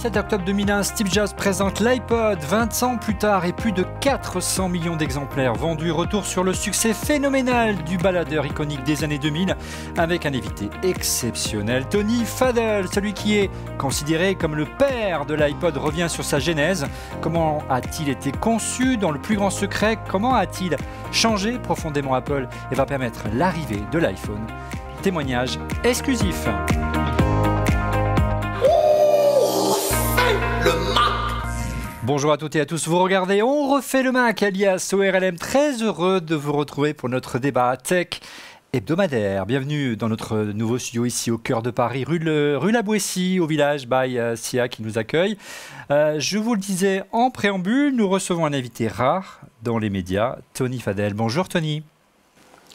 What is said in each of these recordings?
27 octobre 2001, Steve Jobs présente l'iPod 20 ans plus tard et plus de 400 millions d'exemplaires vendus. Retour sur le succès phénoménal du baladeur iconique des années 2000 avec un invité exceptionnel, Tony Fadell, celui qui est considéré comme le père de l'iPod, revient sur sa genèse. Comment a-t-il été conçu dans le plus grand secret? Comment a-t-il changé profondément Apple et va permettre l'arrivée de l'iPhone? Témoignage exclusif. Bonjour à toutes et à tous, vous regardez On refait le Mac, alias ORLM, très heureux de vous retrouver pour notre débat tech hebdomadaire. Bienvenue dans notre nouveau studio ici au cœur de Paris, rue La Boétie, au village by Sia qui nous accueille. Je vous le disais en préambule, nous recevons un invité rare dans les médias, Tony Fadell. Bonjour Tony.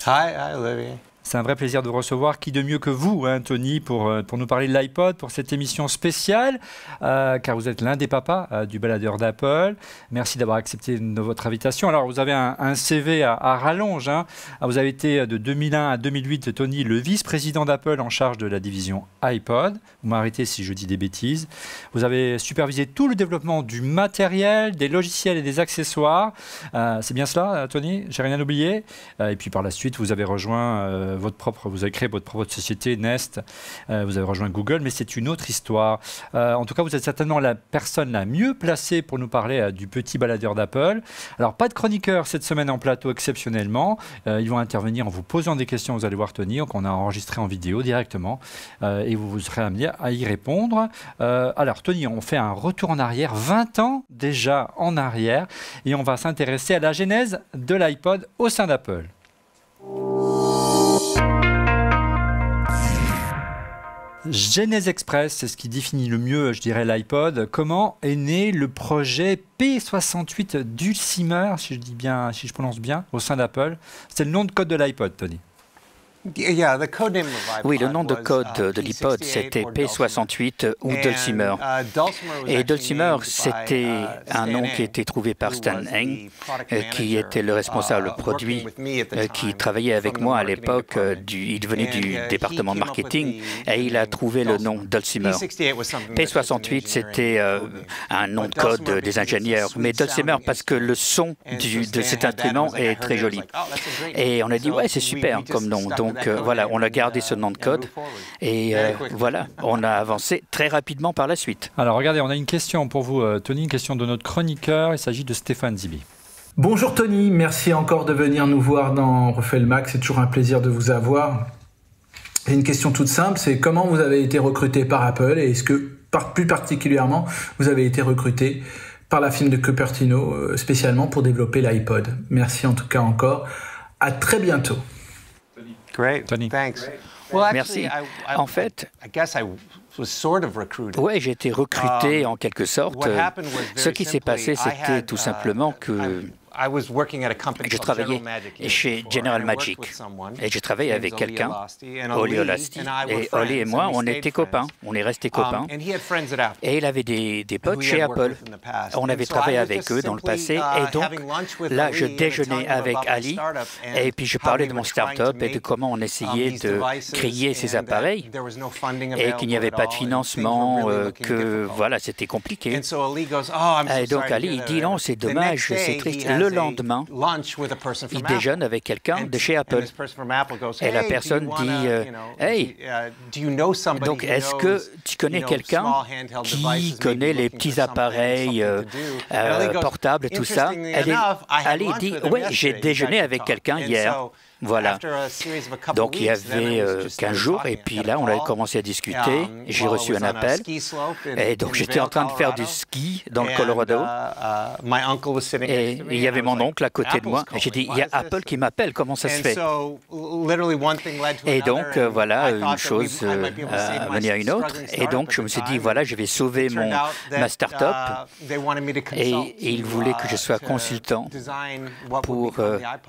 Hi Olivier. C'est un vrai plaisir de vous recevoir. Qui de mieux que vous, hein, Tony, pour nous parler de l'iPod, pour cette émission spéciale, car vous êtes l'un des papas du baladeur d'Apple. Merci d'avoir accepté votre invitation. Alors, vous avez un CV à rallonge. Hein. Vous avez été de 2001 à 2008, Tony, le vice-président d'Apple en charge de la division iPod. Vous m'arrêtez si je dis des bêtises. Vous avez supervisé tout le développement du matériel, des logiciels et des accessoires. C'est bien cela, Tony? J'ai rien oublié. Et puis, par la suite, vous avez rejoint... vous avez créé votre propre société, Nest, vous avez rejoint Google, mais c'est une autre histoire. En tout cas, vous êtes certainement la personne la mieux placée pour nous parler du petit baladeur d'Apple. Alors, pas de chroniqueur cette semaine en plateau exceptionnellement. Ils vont intervenir en vous posant des questions, vous allez voir Tony, qu'on a enregistré en vidéo directement, et vous serez amené à y répondre. Alors, Tony, on fait un retour en arrière, 20 ans déjà en arrière, et on va s'intéresser à la genèse de l'iPod au sein d'Apple. Genèse Express, c'est ce qui définit le mieux, je dirais, l'iPod. Comment est né le projet P68 Dulcimer, si je prononce bien, au sein d'Apple? C'est le nom de code de l'iPod, Tony. Oui, le nom de code de l'iPod, c'était P68 ou Dulcimer. Et Dulcimer, c'était un nom qui était trouvé par Stan Eng, qui était le responsable produit, qui travaillait avec moi à l'époque. Il venait du département marketing et il a trouvé le nom Dulcimer. P68, c'était un nom de code des ingénieurs, mais Dulcimer parce que le son de cet instrument est très joli. Et on a dit, ouais, c'est super comme nom. Donc voilà, on a gardé ce nom de code et voilà, on a avancé très rapidement par la suite. Alors regardez, on a une question pour vous, Tony, une question de notre chroniqueur. Il s'agit de Stéphane Zibi. Bonjour Tony, merci encore de venir nous voir dans On refait le Mac, c'est toujours un plaisir de vous avoir. Et une question toute simple, c'est comment vous avez été recruté par Apple et est-ce que, plus particulièrement, vous avez été recruté par la firme de Cupertino spécialement pour développer l'iPod. Merci en tout cas encore, à très bientôt. Great. Tony. Thanks. Merci. En fait, oui, j'ai été recruté en quelque sorte. Ce qui s'est passé, c'était tout simplement que je travaillais chez General Magic et je travaillais avec quelqu'un, Oli Olasti, et Oli et moi, on était copains, on est restés copains. Et il avait des potes chez Apple. On avait travaillé avec eux dans le passé et donc là, je déjeunais avec Ali et puis je parlais de mon start-up et de comment on essayait de créer ces appareils et qu'il n'y avait pas de financement, que voilà, c'était compliqué. Et donc Ali, il dit non, c'est dommage, c'est triste. Le lendemain, il déjeune avec quelqu'un de chez Apple. Et la personne dit « Hey, donc est-ce que tu connais quelqu'un qui connaît les petits appareils portables et tout ça ?» Ali dit « Oui, j'ai déjeuné avec quelqu'un hier. » Voilà. Donc il y avait 15 jours et puis là on a commencé à discuter. J'ai reçu un appel et donc j'étais en train de faire du ski dans le Colorado et il y a mon oncle à côté de moi. J'ai dit, il y a Apple qui m'appelle, comment ça se fait? Et donc, voilà, une chose a mené à une autre. Et donc, je me suis dit, voilà, je vais sauver ma start-up. Et ils voulaient que je sois consultant pour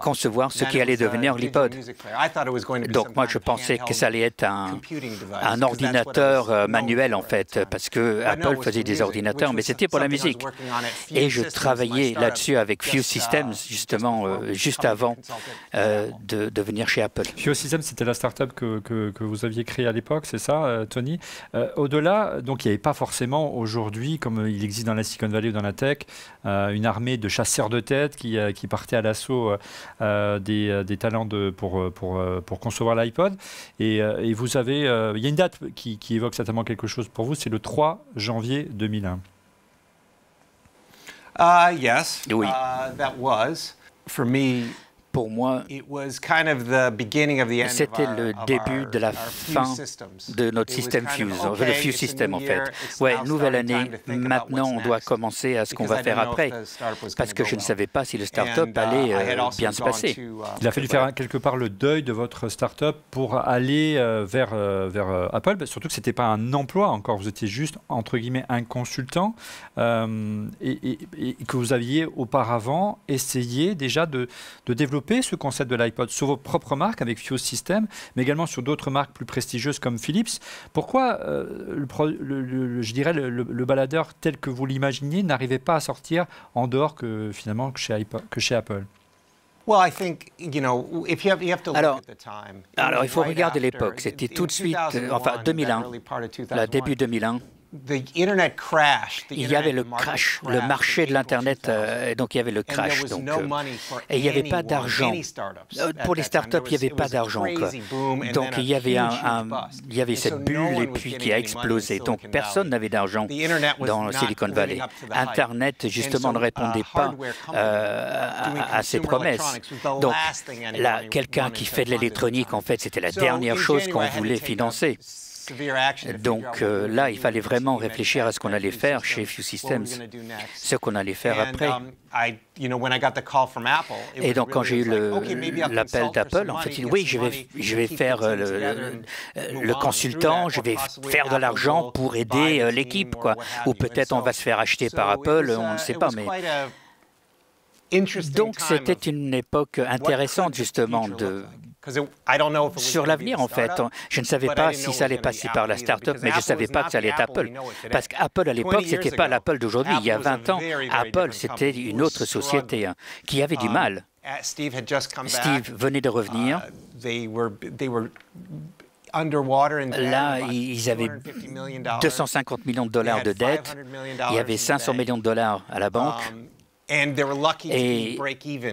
concevoir ce qui allait devenir l'iPod. Donc moi je pensais que ça allait être un ordinateur manuel en fait, parce que Apple faisait des ordinateurs, mais c'était pour la musique. Et je travaillais là-dessus avec Fuse Systems justement juste avant de venir chez Apple. Fuse Systems, c'était la start-up que vous aviez créée à l'époque, c'est ça, Tony? Au-delà, donc il n'y avait pas forcément aujourd'hui, comme il existe dans la Silicon Valley ou dans la tech, une armée de chasseurs de tête qui partait à l'assaut des talents pour concevoir l'iPod. Et vous avez, il y a une date qui évoque certainement quelque chose pour vous, c'est le 3 janvier 2001. Yes, oui. That was, for me, pour moi, c'était le début de la fin de notre système Fuse, le Fuse System en fait. Ouais, nouvelle année, maintenant on doit commencer à ce qu'on va faire après, parce que je ne savais pas si le start-up allait bien se passer. Il a fallu faire quelque part le deuil de votre start-up pour aller vers Apple, surtout que ce n'était pas un emploi encore, vous étiez juste, entre guillemets, un consultant, et que vous aviez auparavant essayé déjà de développer ce concept de l'iPod sur vos propres marques avec Fuse System, mais également sur d'autres marques plus prestigieuses comme Philips. Pourquoi, je dirais, le baladeur tel que vous l'imaginiez n'arrivait pas à sortir en dehors que chez Apple? Alors, il faut regarder l'époque. C'était tout de suite, enfin 2001, début 2001. Il y avait le crash, le marché de l'Internet, donc il y avait le crash. Donc, et il n'y avait pas d'argent. Pour les startups, il n'y avait pas d'argent. Donc il y avait cette bulle et puis qui a explosé. Donc personne n'avait d'argent dans Silicon Valley. Internet, justement, ne répondait pas à ces promesses. Donc là, quelqu'un qui fait de l'électronique, en fait, c'était la dernière chose qu'on voulait financer. Donc là, il fallait vraiment réfléchir à ce qu'on allait faire chez Fuse Systems, ce qu'on allait faire après. Et donc quand j'ai eu l'appel d'Apple, en fait, il dit oui, je vais faire le consultant, je vais faire de l'argent pour aider l'équipe, quoi. Ou peut-être on va se faire acheter par Apple, on ne sait pas, mais... Donc c'était une époque intéressante justement sur l'avenir en fait. Je ne savais pas si ça allait passer par la start-up, mais je ne savais pas que ça allait être Apple. Parce qu'Apple à l'époque, ce n'était pas l'Apple d'aujourd'hui. Il y a 20 ans, Apple c'était une autre société qui avait du mal. Steve venait de revenir. Là, ils avaient 250 millions de dollars de dettes. Il y avait 500 millions de dollars à la banque. Et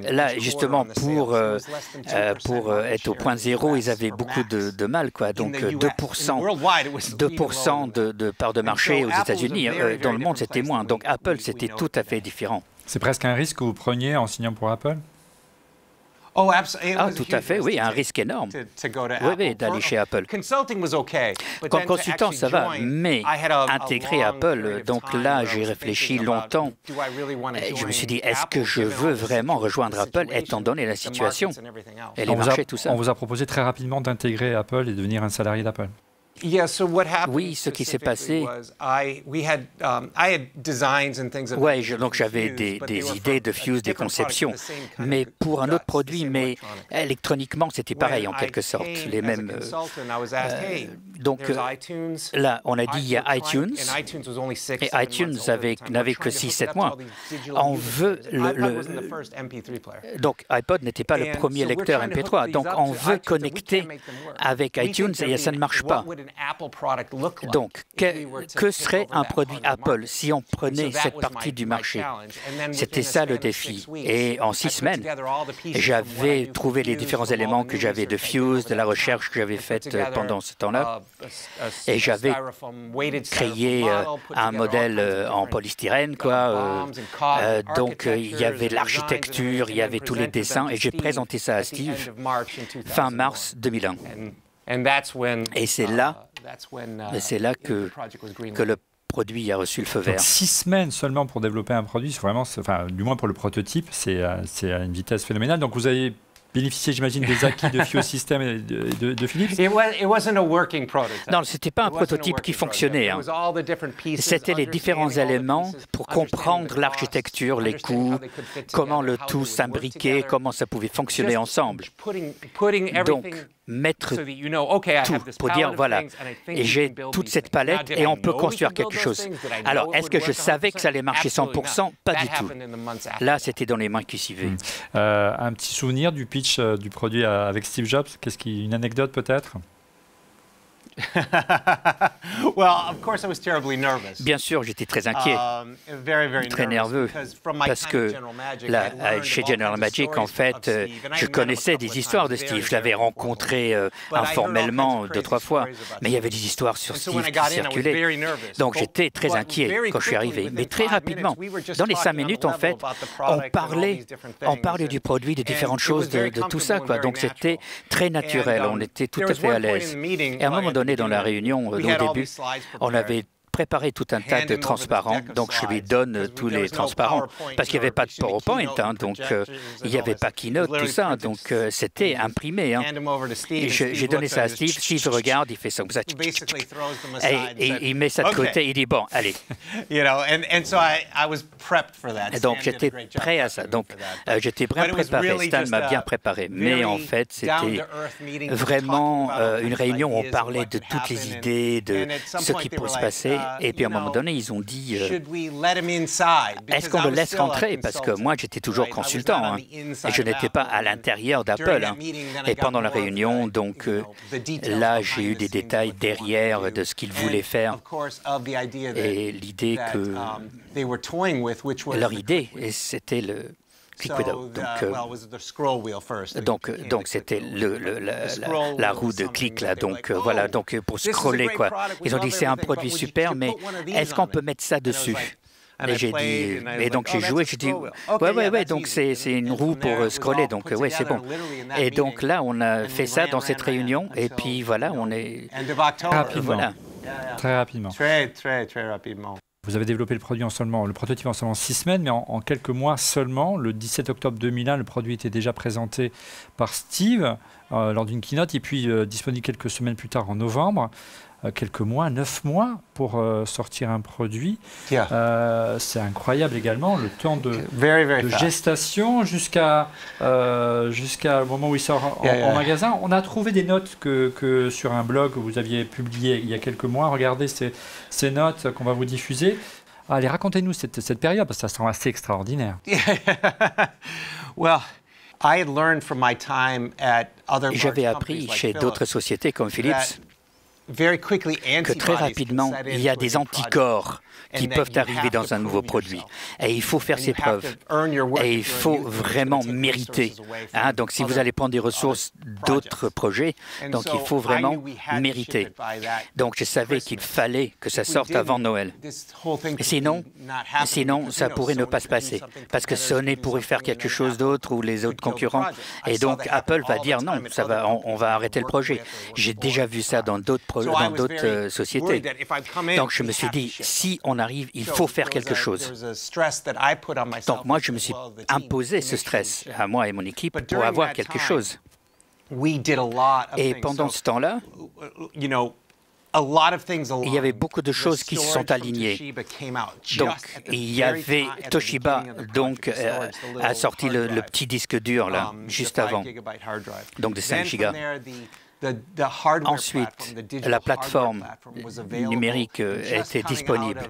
là, justement, pour être au point zéro, ils avaient beaucoup de mal, quoi. Donc 2% de part de marché aux États-Unis. Dans le monde, c'était moins. Donc Apple, c'était tout à fait différent. C'est presque un risque que vous preniez en signant pour Apple? Ah, tout à fait, oui, un risque énorme. Oui, d'aller chez Apple. Comme consultant, ça va, mais intégrer Apple, donc là, j'ai réfléchi longtemps. Je me suis dit, est-ce que je veux vraiment rejoindre Apple, étant donné la situation et les marchés, tout ça? On vous a proposé très rapidement d'intégrer Apple et de devenir un salarié d'Apple. Oui, ce qui s'est passé, donc j'avais des idées de Fuse, des conceptions, mais pour un autre produit, mais électroniquement, c'était pareil en quelque sorte, les mêmes. Donc là, on a dit il y a iTunes, et iTunes n'avait que 6-7 mois. On veut donc iPod n'était pas le premier lecteur MP3, donc on veut connecter avec iTunes et ça ne marche pas. Donc, que serait un produit Apple si on prenait cette partie du marché? C'était ça le défi. Et en 6 semaines, j'avais trouvé les différents éléments que j'avais de Fuse, de la recherche que j'avais faite pendant ce temps-là. Et j'avais créé un modèle en polystyrène, quoi. Donc, il y avait l'architecture, il y avait tous les dessins, et j'ai présenté ça à Steve fin mars 2001. Et c'est là que le produit a reçu le feu vert. Donc 6 semaines seulement pour développer un produit, c'est vraiment, enfin, du moins pour le prototype, c'est à une vitesse phénoménale. Donc vous avez bénéficié, j'imagine, des acquis de FIO Systems et de Philips. Non, ce n'était pas un prototype qui fonctionnait. Hein. C'était les différents éléments pour comprendre l'architecture, les coûts, comment le tout s'imbriquait, comment ça pouvait fonctionner ensemble. Donc, mettre tout pour dire, voilà, et j'ai toute cette palette et on peut construire quelque chose. Alors, est-ce que je savais que ça allait marcher 100%? Pas du tout. Là, c'était dans les mains qui suivaient. Un petit souvenir du pitch du produit avec Steve Jobs? Une anecdote peut-être? Bien sûr, j'étais très inquiet, très nerveux, parce que là, chez General Magic, en fait, je connaissais des histoires de Steve. Je l'avais rencontré informellement 2-3 fois, mais il y avait des histoires sur Steve qui circulaient. Donc j'étais très inquiet quand je suis arrivé. Mais très rapidement, dans les 5 minutes, en fait, on parlait du produit, de différentes choses, de tout ça, quoi. Donc c'était très naturel, on était tout à fait à l'aise. Et à un moment donné, dans la réunion, au début, on avait préparé tout un tas de transparents, donc je lui donne tous les transparents, parce qu'il n'y avait pas de PowerPoint, hein, donc il n'y avait pas Keynote, tout ça, donc c'était imprimé. Hein. Et j'ai donné ça à Steve, Steve regarde, il fait ça comme ça, et il met ça de côté, il dit, bon, allez. Et donc j'étais prêt à ça, donc j'étais bien préparé, Stan m'a bien préparé, mais en fait c'était vraiment une réunion où on parlait de toutes les idées, de ce qui pourrait se passer. Et puis à un moment donné, ils ont dit, est-ce qu'on le laisse rentrer? Parce que moi, j'étais toujours consultant, hein, et je n'étais pas à l'intérieur d'Apple. Hein. Et pendant la réunion, donc là, j'ai eu des détails derrière de ce qu'ils voulaient faire. Et l'idée que... Leur idée, c'était le... Donc c'était la roue de clic là, donc voilà, donc pour scroller quoi. Ils ont dit c'est un produit super, mais est-ce qu'on peut mettre ça dessus? Et j'ai dit, et donc j'ai joué, j'ai dit, ouais, donc c'est une roue pour scroller, donc ouais, c'est bon. Et donc là, on a fait ça dans cette réunion, et puis voilà, on est... Rapidement. Voilà. Très rapidement. Très rapidement. Vous avez développé le prototype en seulement 6 semaines, mais en quelques mois seulement. Le 17 octobre 2001, le produit était déjà présenté par Steve lors d'une keynote, et puis disponible quelques semaines plus tard en novembre. Quelques mois, 9 mois pour sortir un produit. C'est incroyable également, le temps de gestation jusqu'à le moment où il sort en magasin. On a trouvé des notes que sur un blog que vous aviez publié il y a quelques mois. Regardez ces notes qu'on va vous diffuser. Allez, racontez-nous cette période, parce que ça semble assez extraordinaire. J'avais appris chez d'autres sociétés comme Philips que très rapidement, il y a des anticorps qui peuvent arriver dans un nouveau produit. Et il faut faire ses preuves. Et il faut vraiment mériter. Hein? Donc, si vous allez prendre des ressources d'autres projets, donc il faut vraiment mériter. Donc, je savais qu'il fallait que ça sorte avant Noël. Sinon, ça pourrait ne pas se passer. Parce que Sony pourrait faire quelque chose d'autre ou les autres concurrents. Et donc, Apple va dire non, on va arrêter le projet. J'ai déjà vu ça dans d'autres sociétés. Donc, je me suis dit, si on arrive, il faut faire quelque chose. Donc, moi, je me suis imposé ce stress à moi et mon équipe pour avoir quelque chose. Et pendant ce temps-là, il y avait beaucoup de choses qui se sont alignées. Donc, il y avait Toshiba, donc, a sorti le petit disque dur, là, juste avant, donc de 5 gigas. Ensuite, la plateforme numérique était disponible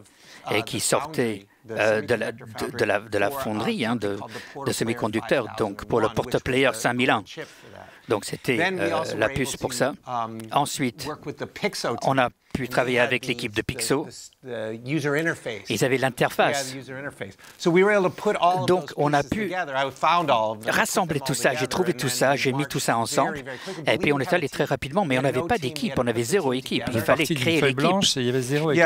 et qui sortait de la fonderie de semi-conducteurs, donc pour le porte-player 5001. Donc c'était la puce pour ça. Ensuite, on a pu travailler avec l'équipe de Pixo. Ils avaient l'interface. Donc on a pu rassembler tout ça. J'ai trouvé tout ça, j'ai mis tout ça ensemble. Et puis on est allé très rapidement, mais on n'avait pas d'équipe, on avait 0 équipe. Il fallait créer l'équipe. Il y avait 0 équipe.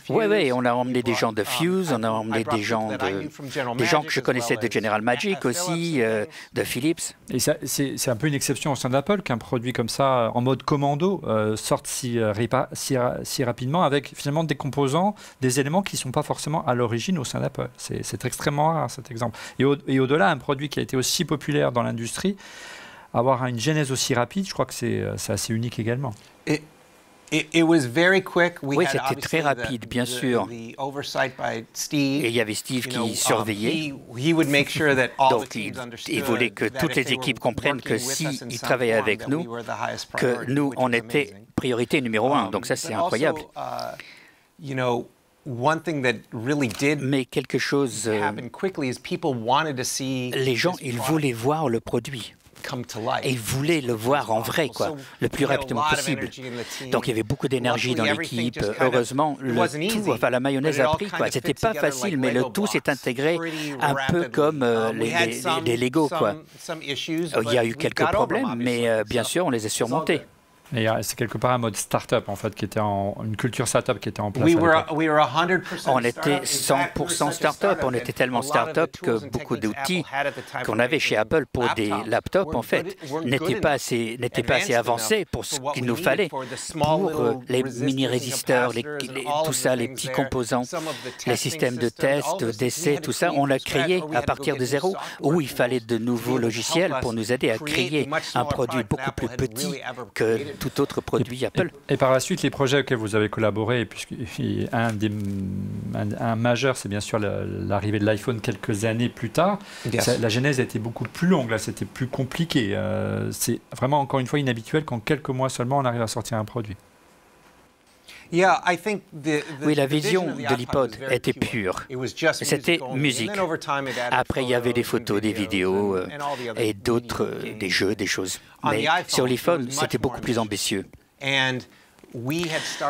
Oui, on a emmené des gens de Fuse, on a emmené des gens que je connaissais de General Magic aussi, de Philips. Et c'est un peu une exception au sein d'Apple qu'un produit comme ça, en mode commande commando sortent si rapidement avec finalement des composants, des éléments qui ne sont pas forcément à l'origine au sein d'Apple. C'est extrêmement rare cet exemple. Et au-delà, un produit qui a été aussi populaire dans l'industrie, avoir une genèse aussi rapide, je crois que c'est assez unique également. Oui, c'était très rapide, bien sûr. Et il y avait Steve qui surveillait. Donc, il voulait que toutes les équipes comprennent que s'ils travaillaient avec nous, que nous, on était priorité numéro 1. Donc ça, c'est incroyable. Mais quelque chose... les gens, ils voulaient voir le produit. Et ils voulaient le voir en vrai, quoi, le plus rapidement possible. Donc il y avait beaucoup d'énergie dans l'équipe. Heureusement, la mayonnaise a pris, quoi. C'était pas facile, mais le tout s'est intégré un peu comme les Lego, quoi. Il y a eu quelques problèmes, mais bien sûr, on les a surmontés. Et c'est quelque part un mode start-up, en fait, une culture start-up qui était en place. On était 100% start-up. On était tellement start-up que beaucoup d'outils qu'on avait chez Apple pour des laptops, en fait, n'étaient pas assez avancés pour ce qu'il nous fallait. Pour les mini-résisteurs, tout ça, les petits composants, les systèmes de test, d'essai, tout ça, on l'a créé à partir de zéro, où il fallait de nouveaux logiciels pour nous aider à créer un produit beaucoup plus petit que tout autre produit Apple. Et par la suite, les projets auxquels vous avez collaboré, un majeur, c'est bien sûr l'arrivée de l'iPhone quelques années plus tard. La genèse a été beaucoup plus longue, là, c'était plus compliqué. C'est vraiment, encore une fois, inhabituel qu'en quelques mois seulement, on arrive à sortir un produit. Oui, la vision de l'iPod était pure. C'était musique. Après, il y avait des photos, des vidéos et d'autres, des jeux, des choses. Mais sur l'iPhone, c'était beaucoup plus ambitieux.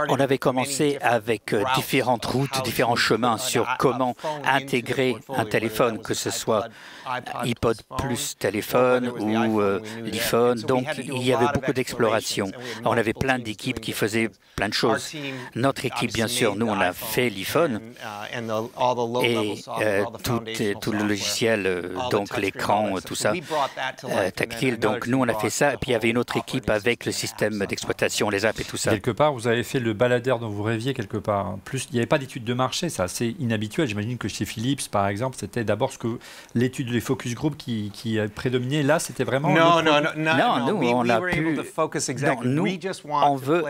On avait commencé avec différentes routes, différents chemins sur comment intégrer un téléphone, que ce soit iPod plus téléphone ou l'iPhone. Donc, il y avait beaucoup d'exploration. On avait plein d'équipes qui faisaient plein de choses. Notre équipe, bien sûr, nous, on a fait l'iPhone et tout le logiciel, donc l'écran, tout ça, tactile. Donc, nous, on a fait ça. Et puis, il y avait une autre équipe avec le système d'exploitation, les apps et tout ça. Quelque part, vous avez fait le baladeur dont vous rêviez quelque part. Plus, il n'y avait pas d'études de marché, c'est assez inhabituel. J'imagine que chez Philips, par exemple, c'était d'abord l'étude des focus group qui a prédominé. Là, c'était vraiment... Non, nous, on a pu... Non, nous, on veut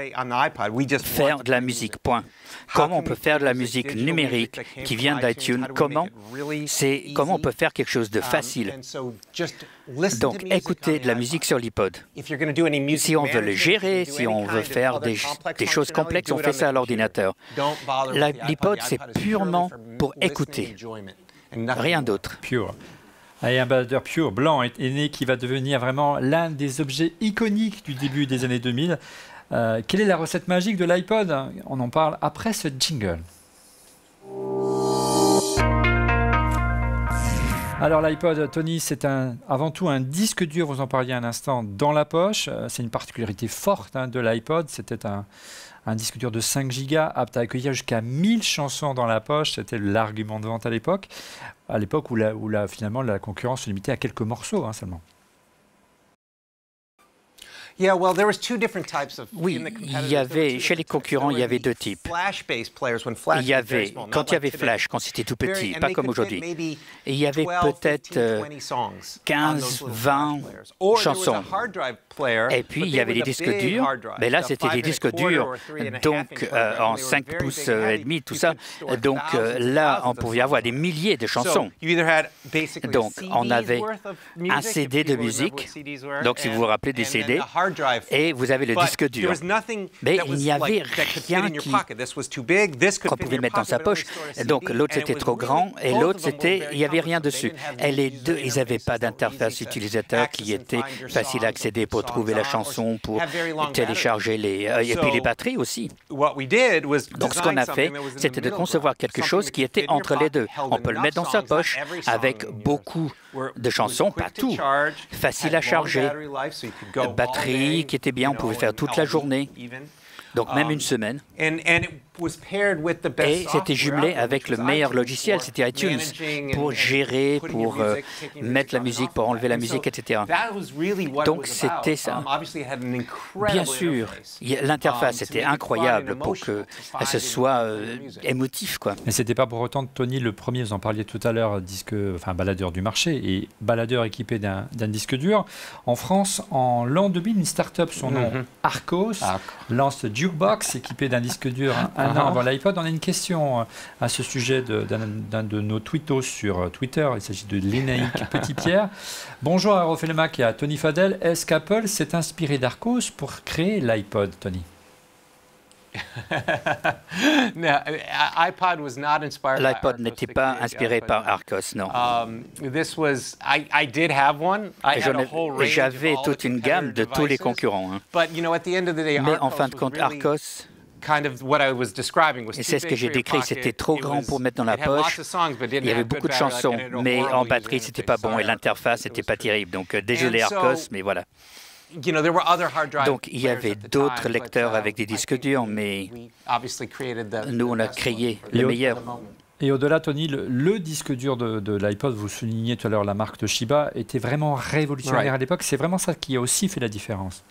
faire de la musique, point. Comment on peut faire de la musique numérique qui vient d'iTunes? Comment on peut faire quelque chose de facile? Donc, écoutez de la musique sur l'iPod. Si on veut le gérer, si on veut faire des choses complexes, on fait ça à l'ordinateur. L'iPod, c'est purement pour écouter, rien d'autre. Pure. Et un baladeur Pure, blanc, est né, qui va devenir vraiment l'un des objets iconiques du début des années 2000. Quelle est la recette magique de l'iPod? On en parle après ce jingle. Alors l'iPod, Tony, c'est avant tout un disque dur, vous en parliez un instant, dans la poche. C'est une particularité forte de l'iPod. C'était un disque dur de 5 gigas, apte à accueillir jusqu'à 1000 chansons dans la poche. C'était l'argument de vente à l'époque où finalement la concurrence se limitait à quelques morceaux seulement. Oui, il y avait, chez les concurrents, il y avait deux types. Il y avait, quand il y avait Flash, quand c'était tout petit, pas comme aujourd'hui, et il y avait peut-être 15, 20 chansons. Et puis, il y avait des disques durs, mais là, c'était des disques durs, donc en 5 pouces et demi, tout ça. Donc là, on pouvait avoir des milliers de chansons. Donc, on avait un CD de musique, donc si vous vous rappelez des CD, et vous avez le disque dur. Mais il n'y avait rien qu'on pouvait mettre dans sa poche. Donc l'autre c'était trop grand et l'autre il n'y avait rien dessus. Et les deux, ils n'avaient pas d'interface utilisateur qui était facile à accéder pour trouver la chanson, pour télécharger et puis les batteries aussi. Donc ce qu'on a fait, c'était de concevoir quelque chose qui était entre les deux. On peut le mettre dans sa poche avec beaucoup de chansons, pas tout. Facile à charger, batterie qui était bien, on pouvait faire toute la journée. Donc même une semaine. Et c'était jumelé avec le meilleur logiciel, c'était iTunes, pour gérer, pour mettre la musique, pour enlever la musique, etc. Donc c'était ça. Bien sûr, l'interface était incroyable pour que ce soit émotif, quoi. Mais c'était pas pour autant, Tony, le premier, vous en parliez tout à l'heure, baladeur du marché et baladeur équipé d'un disque dur. En France, en l'an 2000, une start-up, son nom, Arcos, lance Jukebox équipé d'un disque dur un an avant l'iPod. On a une question à ce sujet d'un de nos tweetos sur Twitter. Il s'agit de Lénaïque Petit-Pierre. Bonjour à Refait le Mac et à Tony Fadell. Est-ce qu'Apple s'est inspiré d'Arcos pour créer l'iPod, Tony? L'iPod n'était pas inspiré par Arcos, non. J'avais toute une gamme de tous les concurrents. Hein. Mais en fin de compte, Arcos, et c'est ce que j'ai décrit, c'était trop grand pour mettre dans la poche. Il y avait beaucoup de chansons, mais en batterie, c'était pas bon et l'interface, c'était pas terrible. Donc, désolé Arcos, mais voilà. Donc, il y avait d'autres lecteurs avec des disques durs, mais nous, on a créé le meilleur. Et au-delà, Tony, le disque dur de l'iPod, vous soulignez tout à l'heure la marque Toshiba, était vraiment révolutionnaire à l'époque. C'est vraiment ça qui a aussi fait la différence.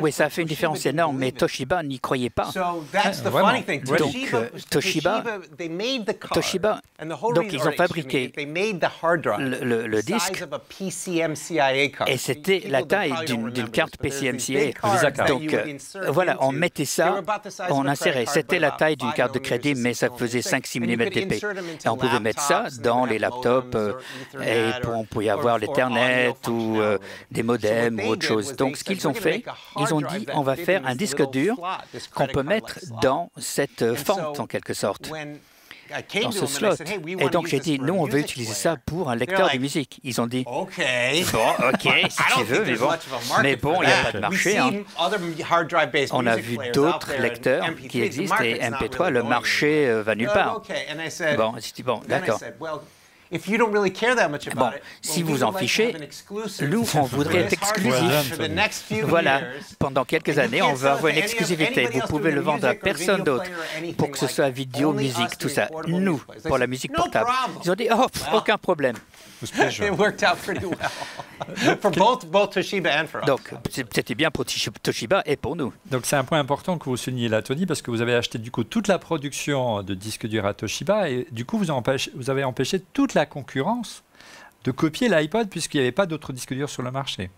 Oui, ça a fait une différence énorme, mais Toshiba n'y croyait pas. Donc, Toshiba, donc ils ont fabriqué le disque et c'était la taille d'une carte PCMCIA. Donc, voilà, on mettait ça, on insérait. C'était la taille d'une carte de crédit, mais ça faisait 5-6 mm d'épais. Et on pouvait mettre ça dans les laptops et on pouvait avoir l'Ethernet ou des modems ou autre chose. Donc, ce qu'ils ont fait, ils ont dit, on va faire un disque dur qu'on peut mettre dans cette fente, en quelque sorte, dans ce slot. Et donc, j'ai dit, nous, on veut utiliser ça pour un lecteur de musique. Ils ont dit, bon, OK, si tu veux, mais bon, il n'y a pas de marché. Hein. On a vu d'autres lecteurs qui existent et MP3, le marché va nulle part. Bon, j'ai dit, bon, d'accord. Bon, si vous en fichez, nous, on voudrait être exclusif. Voilà, pendant quelques années, on veut avoir une exclusivité. Vous pouvez le vendre à personne d'autre pour que ce soit vidéo, musique, tout ça. Nous, pour la musique portable. Ils ont dit, oh, aucun problème. Donc, c'était bien pour Toshiba et pour nous. Donc, c'est un point important que vous soulignez là, Tony, parce que vous avez acheté du coup toute la production de disques durs à Toshiba et du coup, vous avez empêché toute la concurrence de copier l'iPod puisqu'il n'y avait pas d'autres disques durs sur le marché.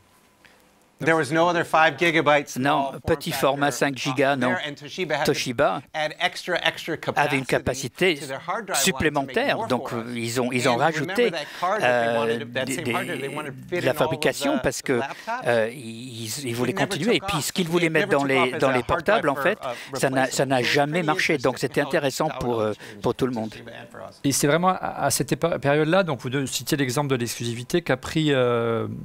Non, petit format 5 gigas, non. Toshiba avait une capacité supplémentaire, donc ils ont rajouté de la fabrication parce qu'ils voulaient continuer. Et puis ce qu'ils voulaient mettre dans les portables, en fait, ça n'a jamais marché. Donc c'était intéressant pour tout le monde. Et c'est vraiment à cette période-là, donc vous citiez l'exemple de l'exclusivité, qu'a pris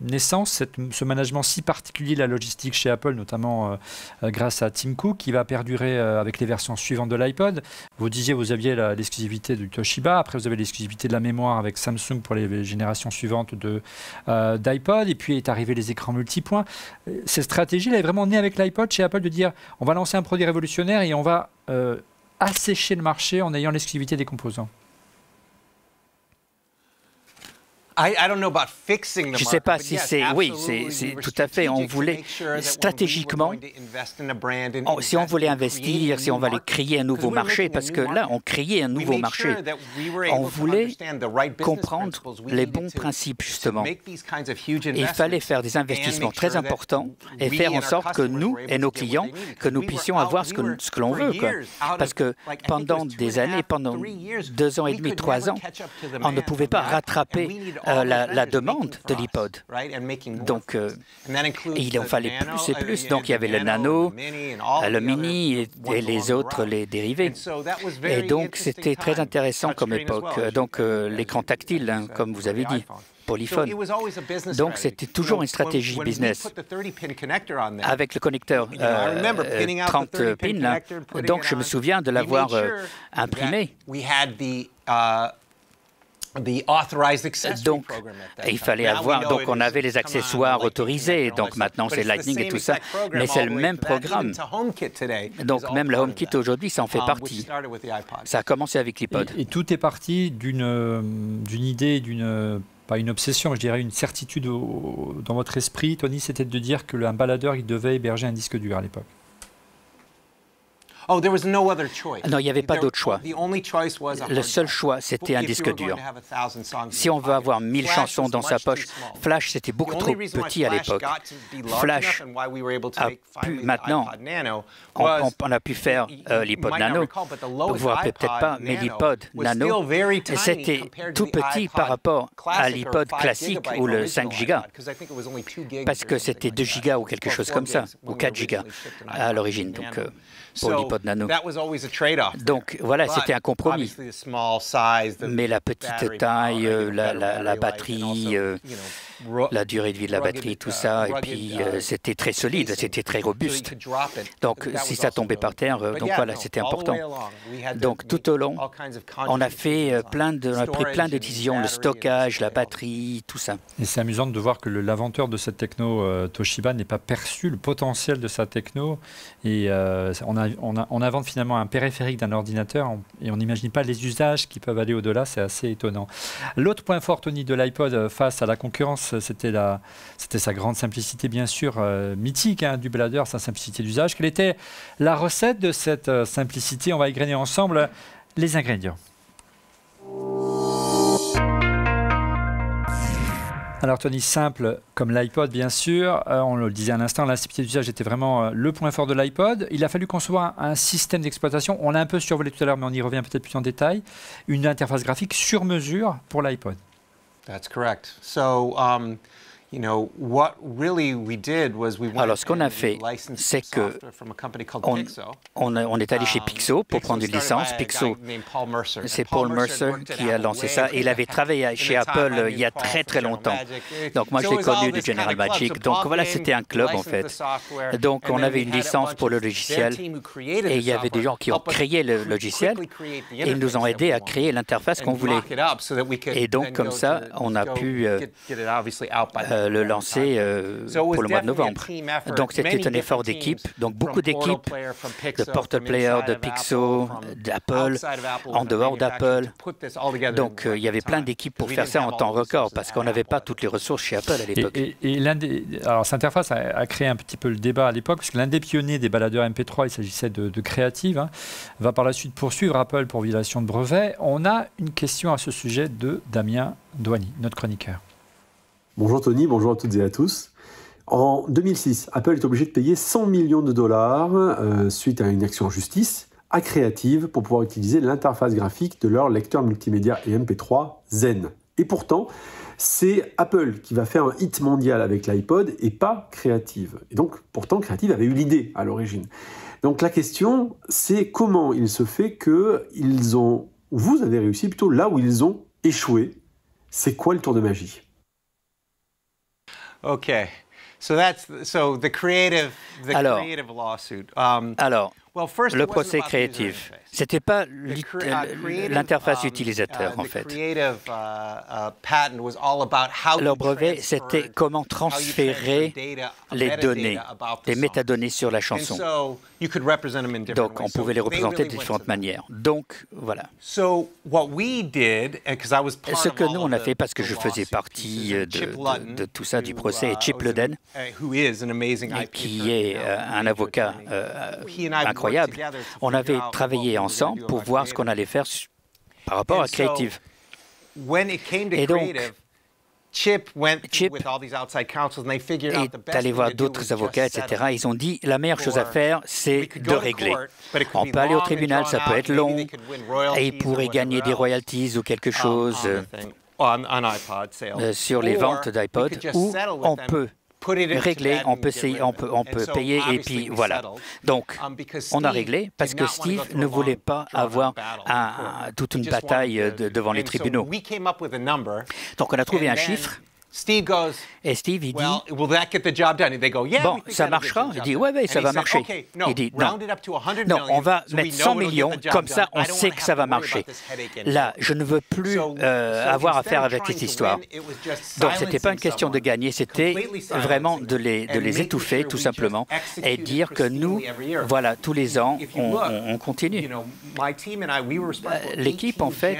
naissance ce management si particulier de la logistique chez Apple, notamment grâce à Tim Cook, qui va perdurer avec les versions suivantes de l'iPod. Vous disiez, vous aviez l'exclusivité du Toshiba, après vous avez l'exclusivité de la mémoire avec Samsung pour les générations suivantes d'iPod, et puis est arrivé les écrans multipoints. Cette stratégie, elle est vraiment née avec l'iPod chez Apple de dire, on va lancer un produit révolutionnaire et on va assécher le marché en ayant l'exclusivité des composants. Je ne sais pas si c'est... Oui, c'est tout à fait. On voulait stratégiquement, si on voulait investir, si on voulait créer un nouveau marché, parce que là, on créait un nouveau marché. On voulait comprendre les bons principes, justement. Il fallait faire des investissements très importants et faire en sorte que nous et nos clients, que nous puissions avoir ce que l'on veut. Quoi. Parce que pendant des années, pendant 2 ans et demi, 3 ans, on ne pouvait pas rattraper la demande de l'iPod. Donc, il en fallait plus et plus. Donc, il y avait le Nano, le Mini et les autres, les dérivés. Et donc, c'était très intéressant comme époque. Donc, l'écran tactile, hein, comme vous avez dit, pour l'iPhone. Donc, c'était toujours une stratégie business avec le connecteur 30 pins. Là. Donc, je me souviens de l'avoir imprimé. Donc, il fallait avoir, donc on avait les accessoires autorisés, donc maintenant c'est Lightning et tout ça, mais c'est le même programme. Donc même la HomeKit aujourd'hui, ça en fait partie. Ça a commencé avec l'iPod. Et tout est parti d'une idée, pas une obsession, je dirais une certitude dans votre esprit, Tony, c'était de dire qu'un baladeur, il devait héberger un disque dur à l'époque. Non, il n'y avait pas d'autre choix. Le seul choix, c'était un disque dur. Si on veut avoir 1000 chansons dans sa poche, Flash, c'était beaucoup trop petit à l'époque. Flash a pu, maintenant, on a pu faire l'iPod Nano. Vous vous rappelez peut-être pas, mais l'iPod Nano, c'était tout petit par rapport à l'iPod classique ou le 5 Go. Parce que c'était 2 Go ou quelque chose comme ça, ou 4 Go à l'origine. Donc, pour l'iPod Nano. Donc voilà, c'était un compromis. Mais la petite taille, la batterie, la durée de vie de la batterie, tout ça, et puis c'était très solide, c'était très robuste. Donc si ça tombait par terre, donc voilà, c'était important. Donc tout au long, on a pris plein de décisions, le stockage, la batterie, tout ça. Et c'est amusant de voir que l'inventeur de cette techno, Toshiba, n'ait pas perçu le potentiel de sa techno. Et on invente finalement un périphérique d'un ordinateur et on n'imagine pas les usages qui peuvent aller au-delà, c'est assez étonnant. L'autre point fort, Tony, de l'iPod face à la concurrence, c'était sa grande simplicité, bien sûr, mythique du baladeur, sa simplicité d'usage. Quelle était la recette de cette simplicité? On va égrener ensemble les ingrédients. Alors Tony, simple comme l'iPod bien sûr, on le disait à l'instant, la simplicité d'usage était vraiment le point fort de l'iPod. Il a fallu concevoir un système d'exploitation, on l'a un peu survolé tout à l'heure mais on y revient peut-être plus en détail, une interface graphique sur mesure pour l'iPod. That's correct. So, alors, ce qu'on a fait, c'est que on est allé chez Pixo pour prendre une licence. Pixo, c'est Paul Mercer qui a lancé ça. Et il avait travaillé chez Apple il y a très très longtemps. Donc moi, je l'ai connu de General Magic. Donc voilà, c'était un club en fait. Donc on avait une licence pour le logiciel. Et il y avait des gens qui ont créé le logiciel. Et ils nous ont aidés à créer l'interface qu'on voulait. Et donc comme ça, on a pu le lancer pour le mois de novembre. Donc c'était un effort d'équipe, donc beaucoup d'équipes, de Portal Player, de Pixo, d'Apple, en dehors d'Apple. Donc il y avait plein d'équipes pour faire ça en temps record, parce qu'on n'avait pas toutes les ressources chez Apple à l'époque. Alors cette interface a créé un petit peu le débat à l'époque, parce que l'un des pionniers des baladeurs MP3, il s'agissait de Creative, va par la suite poursuivre Apple pour violation de brevet. On a une question à ce sujet de Damien Douani, notre chroniqueur. Bonjour Tony, bonjour à toutes et à tous. En 2006, Apple est obligé de payer 100 millions de dollars suite à une action en justice à Creative pour pouvoir utiliser l'interface graphique de leur lecteur multimédia et MP3 Zen. Et pourtant, c'est Apple qui va faire un hit mondial avec l'iPod et pas Creative. Et donc, pourtant, Creative avait eu l'idée à l'origine. Donc la question, c'est comment il se fait que vous avez réussi plutôt là où ils ont échoué. C'est quoi le tour de magie ? Okay, so the creative lawsuit. Alors, le procès créatif, c'était pas l'interface utilisateur en fait. Leur brevet, c'était comment transférer les données, les métadonnées sur la chanson. Donc, on pouvait les représenter de différentes manières. Donc, voilà. Ce que nous, on a fait, parce que je faisais partie de tout ça, du procès, et Chip Loden, qui est un avocat incroyable, on avait travaillé ensemble pour voir ce qu'on allait faire par rapport à Creative. Et donc, Chip est allé voir d'autres avocats, etc. Ils ont dit, la meilleure chose à faire, c'est de régler. On peut aller au tribunal, ça peut être long, et ils pourraient gagner des royalties ou quelque chose sur les ventes d'iPod, ou on peut régler, on peut payer, et puis voilà. Donc, on a réglé parce que Steve ne voulait pas avoir toute une bataille devant les tribunaux. Donc, on a trouvé un chiffre Et Steve, il dit, bon, ça marchera? Il dit, ouais, ça va marcher. Il dit, non, on va mettre 100 millions, comme ça, on sait que ça va marcher. Là, je ne veux plus avoir affaire avec cette histoire. Donc, ce n'était pas une question de gagner, c'était vraiment de les étouffer, tout simplement, et dire que nous, voilà, tous les ans, on continue. L'équipe, en fait,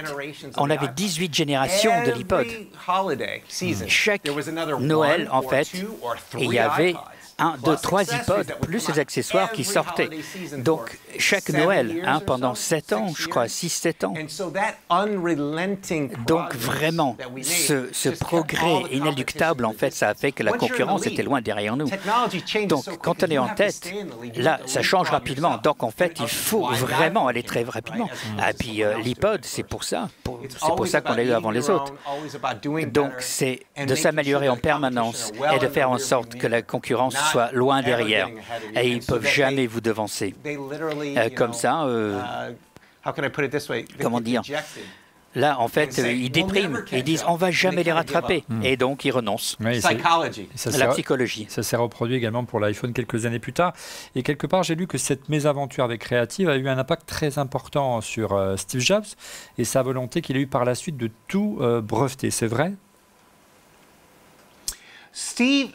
on avait 18 générations de l'iPod. Chaque Noël, en fait, il y avait 1, 2, 3 iPods, plus les accessoires qui sortaient. Donc, chaque Noël, pendant 7 ans, je crois, 6-7 ans. Donc, vraiment, ce progrès inéluctable, en fait, ça a fait que la concurrence était loin derrière nous. Donc, quand on est en tête, là, ça change rapidement. Donc, en fait, il faut vraiment aller très rapidement. Et puis, l'iPod, c'est pour ça qu'on est avant les autres. Donc, c'est de s'améliorer en permanence et de faire en sorte que la concurrence soit loin derrière. Et ils ne peuvent jamais vous devancer. Comme ça, comment dire? Là, en fait, ils dépriment. Ils disent, on ne va jamais les rattraper. Et donc, ils renoncent. Oui, la psychologie. Ça s'est reproduit également pour l'iPhone quelques années plus tard. Et quelque part, j'ai lu que cette mésaventure avec Creative a eu un impact très important sur Steve Jobs et sa volonté qu'il a eue par la suite de tout breveter. C'est vrai? Steve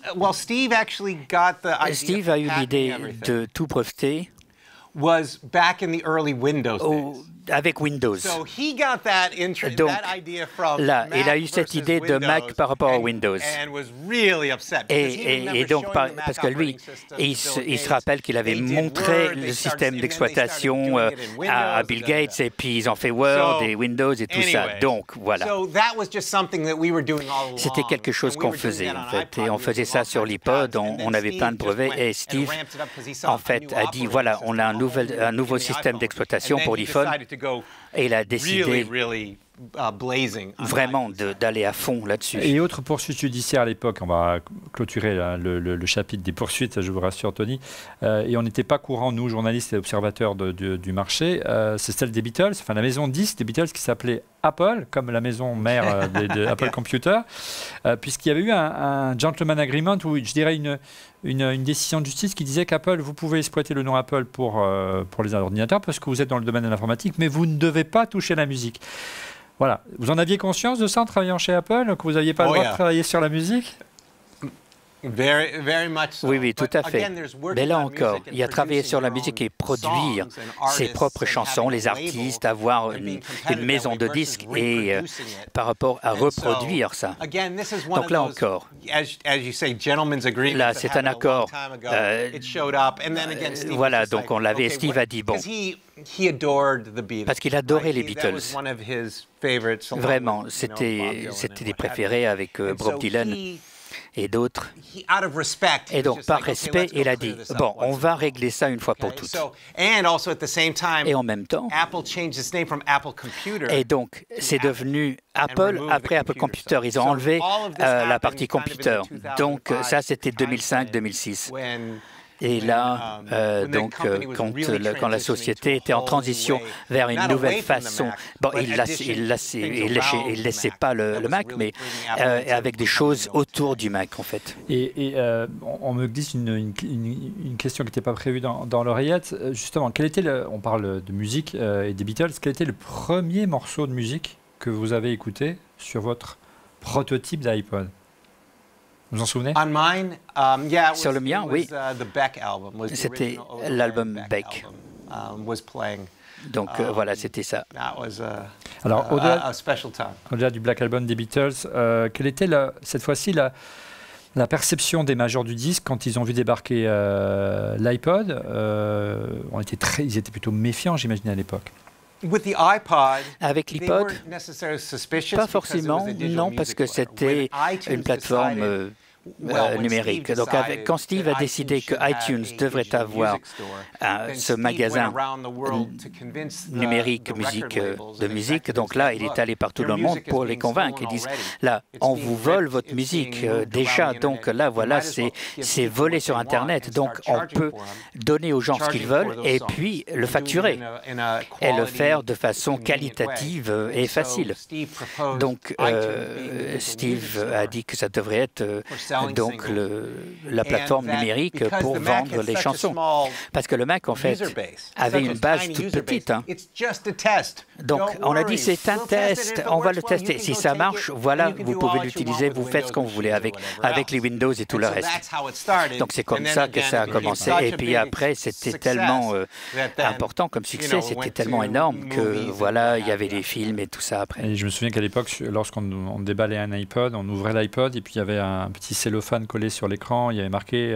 a eu l'idée de tout breveter avec Windows. Donc, là, il a eu cette idée de Mac par rapport à Windows. Et donc, parce que lui, il se rappelle qu'il avait montré le système d'exploitation à Bill Gates, et puis ils ont fait Word et Windows et tout ça. Donc, voilà. C'était quelque chose qu'on faisait, en fait. Et on faisait ça sur l'iPod, on avait plein de brevets, et Steve, en fait, a dit, voilà, on a un nouveau système d'exploitation pour l'iPhone. Et il a décidé vraiment d'aller à fond là-dessus. Et autre poursuite judiciaire à l'époque, on va clôturer le chapitre des poursuites, je vous rassure Tony, et on n'était pas courant, nous, journalistes et observateurs du marché, c'est celle des Beatles, enfin la maison 10 des Beatles qui s'appelait Apple, comme la maison mère de Apple Computer, puisqu'il y avait eu un gentleman agreement, ou je dirais une décision de justice qui disait qu'Apple, vous pouvez exploiter le nom Apple pour les ordinateurs parce que vous êtes dans le domaine de l'informatique, mais vous ne devez pas toucher la musique. Voilà. Vous en aviez conscience de ça en travaillant chez Apple, que vous n'aviez pas le droit de travailler sur la musique? Oui, tout à fait. Mais là encore, il a travaillé sur la musique et produire ses propres chansons, les artistes, avoir une maison de disques et par rapport à reproduire ça. Donc là encore, là c'est un accord. Voilà, donc on l'avait, Steve a dit, bon, parce qu'il adorait les Beatles. Vraiment, c'était des préférés avec Bob Dylan et d'autres. Et donc, par respect, il a dit, bon, on va régler ça une fois pour toutes. Et en même temps, et donc, c'est devenu Apple après Apple Computer. Ils ont enlevé la partie computer. Donc, ça, c'était 2005-2006. Et là, donc, quand la société était en transition vers une nouvelle façon, bon, il ne laissait pas le Mac, mais avec des choses autour du Mac, en fait. Et on me glisse une question qui n'était pas prévue dans l'oreillette. Justement, on parle de musique et des Beatles, quel était le premier morceau de musique que vous avez écouté sur votre prototype d'iPod? Vous vous en souvenez? Sur le mien, oui. C'était l'album Beck. Donc voilà, c'était ça. Alors, au-delà du Black Album des Beatles, quelle était cette fois-ci la perception des majors du disque quand ils ont vu débarquer l'iPod? Ils étaient plutôt méfiants, j'imagine, à l'époque. Avec l'iPod, pas forcément, non, parce que c'était une plateforme numérique. Donc quand Steve a décidé que iTunes devrait avoir ce magasin numérique de musique, donc là, il est allé partout dans le monde pour les convaincre. Ils disent, là, on vous vole votre musique déjà, donc là, voilà, c'est volé sur Internet. Donc on peut donner aux gens ce qu'ils veulent et puis le facturer et le faire de façon qualitative et facile. Donc Steve a dit que ça devrait être donc la plateforme numérique pour vendre les chansons. Parce que le Mac, en fait, avait une base toute petite. Donc, on a dit, c'est un test, on va le tester. Si ça marche, voilà, vous pouvez l'utiliser, vous faites ce qu'on voulait avec les Windows et tout le reste. Donc, c'est comme ça que ça a commencé. Et puis après, c'était tellement important comme succès, c'était tellement énorme que, voilà, il y avait des films et tout ça après. Et je me souviens qu'à l'époque, lorsqu'on déballait un iPod, on ouvrait l'iPod et puis il y avait un petit cellophane collé sur l'écran. Il y avait marqué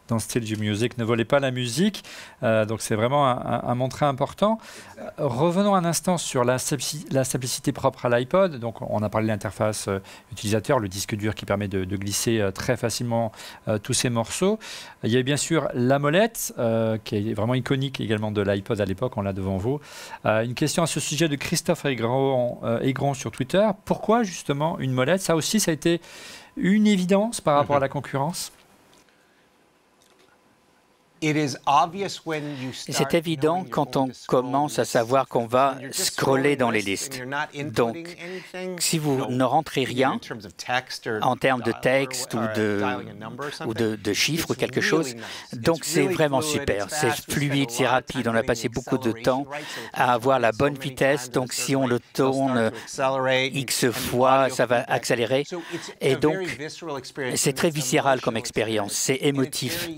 dans Steal Your Music, ne volez pas la musique. Donc c'est vraiment un montré important. Revenons un instant sur la simplicité propre à l'iPod. Donc on a parlé de l'interface utilisateur, le disque dur qui permet de glisser très facilement tous ces morceaux. Il y avait bien sûr la molette, qui est vraiment iconique également de l'iPod à l'époque, on l'a devant vous. Une question à ce sujet de Christophe Aigron sur Twitter. Pourquoi justement une molette? Ça aussi, ça a été une évidence par rapport à la concurrence? C'est évident quand on commence à savoir qu'on va scroller dans les listes. Donc, si vous ne rentrez rien en termes de texte ou de chiffres ou quelque chose, donc c'est vraiment super. C'est fluide, c'est rapide. On a passé beaucoup de temps à avoir la bonne vitesse. Donc, si on le tourne X fois, ça va accélérer. Et donc, c'est très viscéral comme expérience. C'est émotif.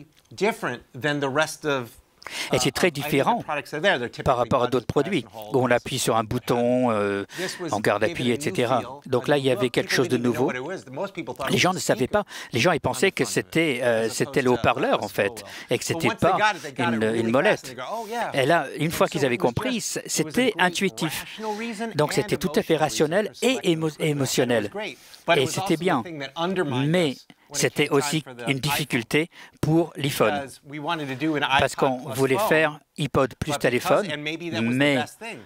Et c'est très différent par rapport à d'autres produits, où on appuie sur un bouton, on garde appuyé, etc. Donc là, il y avait quelque chose de nouveau. Les gens ne savaient pas. Les gens ils pensaient que c'était le haut-parleur, en fait, et que ce n'était pas une molette. Et là, une fois qu'ils avaient compris, c'était intuitif. Donc c'était tout à fait rationnel et émotionnel. Et c'était bien. Mais c'était aussi une difficulté pour l'iPhone, parce qu'on voulait faire iPod plus téléphone, mais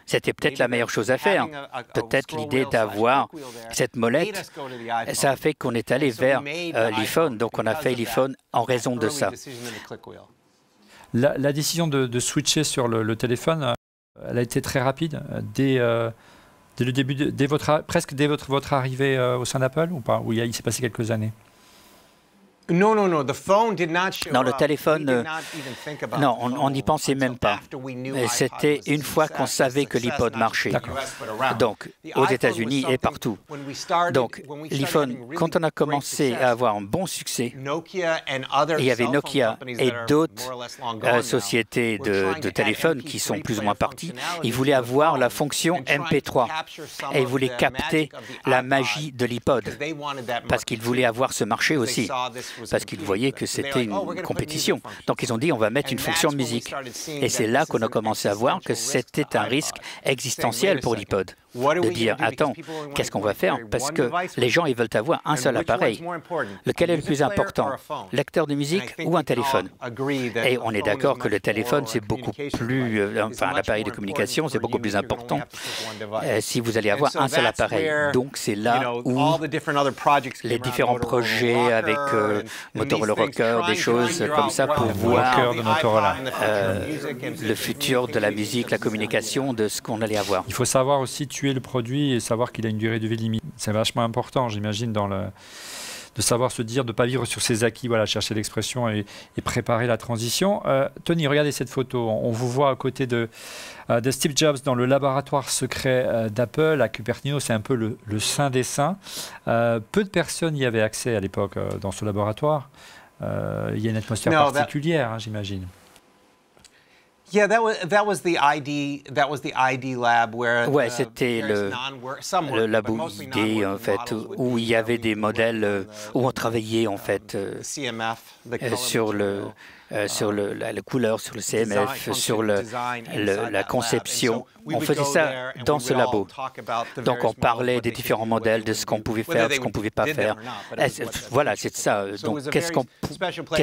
c'était peut-être la meilleure chose à faire. Peut-être l'idée d'avoir cette molette, ça a fait qu'on est allé vers l'iPhone, donc on a fait l'iPhone en raison de ça. La décision de switcher sur le téléphone, elle a été très rapide, dès le début, presque dès votre arrivée au sein d'Apple, ou pas? Ou il s'est passé quelques années? Non, le téléphone, non, on n'y pensait même pas. C'était une fois qu'on savait que l'iPod marchait. Donc, aux États-Unis et partout. Donc, l'iPhone, quand on a commencé à avoir un bon succès, il y avait Nokia et d'autres sociétés de téléphones qui sont plus ou moins parties, ils voulaient avoir la fonction MP3 et ils voulaient capter la magie de l'iPod parce qu'ils voulaient avoir ce marché aussi. Parce qu'ils voyaient que c'était une compétition. Donc ils ont dit on va mettre une fonction musique. Et c'est là qu'on a commencé à voir que c'était un risque existentiel pour l'iPod. De dire, attends, qu'est-ce qu'on va faire? Parce que les gens, ils veulent avoir un seul appareil. Lequel est le plus important? Lecteur de musique ou un téléphone? Et on est d'accord que le téléphone, c'est beaucoup plus... enfin, l'appareil de communication, c'est beaucoup plus important si vous allez avoir un seul appareil. Donc, c'est là où les différents projets avec Motorola Rocker, des choses comme ça, pour voir le futur de la musique, la communication, de ce qu'on allait avoir. Il faut savoir aussi tuer le produit et savoir qu'il a une durée de vie limite. C'est vachement important, j'imagine, de savoir se dire, de ne pas vivre sur ses acquis, voilà, chercher l'expression et préparer la transition. Tony, regardez cette photo. On vous voit à côté de Steve Jobs dans le laboratoire secret d'Apple à Cupertino. C'est un peu le saint des saints. Peu de personnes y avaient accès à l'époque dans ce laboratoire. Il y a une atmosphère particulière, hein, j'imagine. Yeah, that was the ID lab where ouais, c'était le labo ID en fait où il y avait des modèles où on travaillait en fait sur sur la couleur, sur le CMF, sur la conception. On faisait ça dans ce labo. Donc, on parlait des différents modèles, de ce qu'on pouvait faire, de ce qu'on ne pouvait pas faire. Voilà, c'est ça. Donc, qu'est-ce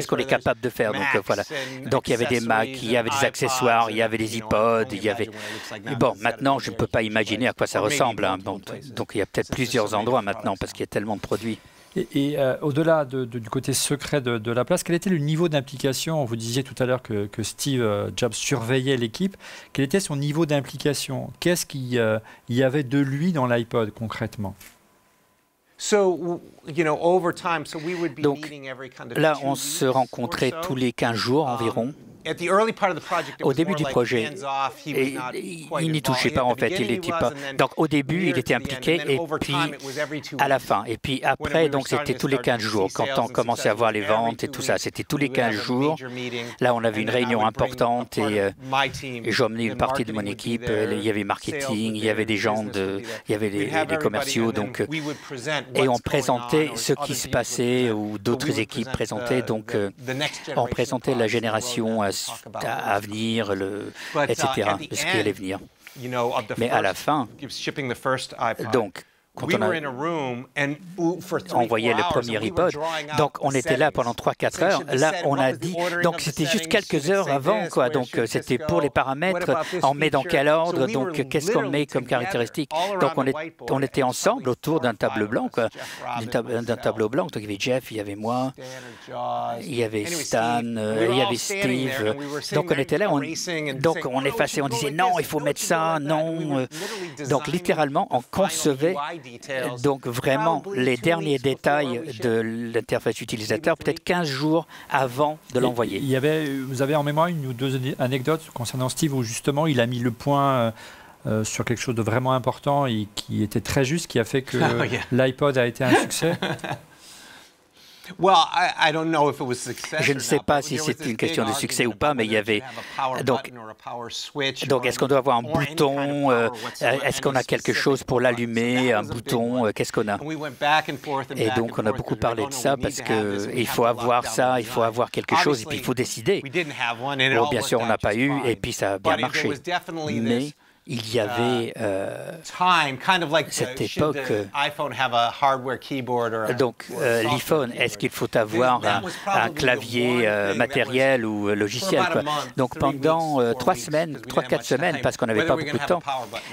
qu'on est capable de faire? Donc, voilà. Donc, il y avait des Macs, il y avait des accessoires, il y avait des iPods, il y avait... Bon, maintenant, je ne peux pas imaginer à quoi ça ressemble. Hein. Bon, donc, il y a peut-être plusieurs endroits maintenant, parce qu'il y a tellement de produits. Et au-delà du côté secret de la place, quel était le niveau d'implication? Vous disiez tout à l'heure que Steve Jobs surveillait l'équipe. Quel était son niveau d'implication? Qu'est-ce qu'il y avait de lui dans l'iPod concrètement? Donc là, on se rencontrait tous les 15 jours environ. Au début du projet, il n'y touchait pas en fait, il n'était pas. Donc au début, il était impliqué et puis à la fin. Et puis après, donc c'était tous les 15 jours. Quand on commençait à voir les ventes et tout ça, c'était tous les 15 jours. Là, on avait une réunion importante et j'emmenais une partie de mon équipe. Il y avait marketing, il y avait des gens, il y avait des commerciaux. Donc, et on présentait ce qui se passait ou d'autres équipes présentaient. Donc on présentait la génération à venir, etc., ce qui allait venir. Mais à la fin, donc, quand on voyait le premier iPod, donc on était là pendant 3-4 heures. Là, on a dit, donc c'était juste quelques heures avant, quoi. Donc c'était pour les paramètres, on met dans quel ordre, donc qu'est-ce qu'on met comme caractéristique. Donc on était ensemble autour d'un tableau blanc, quoi, d'un tableau blanc. Donc il y avait Jeff, il y avait moi, il y avait Stan, il y avait Steve. Donc on était là, donc on effaçait, on disait non, il faut mettre ça, non. Donc littéralement, on concevait donc vraiment les derniers détails de l'interface utilisateur, peut-être 15 jours avant de l'envoyer. Vous avez en mémoire une ou deux anecdotes concernant Steve où justement il a mis le point sur quelque chose de vraiment important et qui était très juste, qui a fait que l'iPod a été un succès? Je ne sais pas si c'est une question de succès ou pas, mais il y avait... Donc est-ce qu'on doit avoir un bouton? Est-ce qu'on a quelque chose pour l'allumer? Un bouton? Qu'est-ce qu'on a? Et donc, on a beaucoup parlé de ça parce qu'il faut avoir ça, il faut avoir quelque chose, et puis il faut décider. Bon, bien sûr, on n'a pas eu, et puis ça a bien marché. Mais il y avait cette époque. Donc, l'iPhone, est-ce qu'il faut avoir un clavier matériel ou logiciel, quoi? Donc, pendant 3-4 semaines, parce qu'on n'avait pas beaucoup de temps,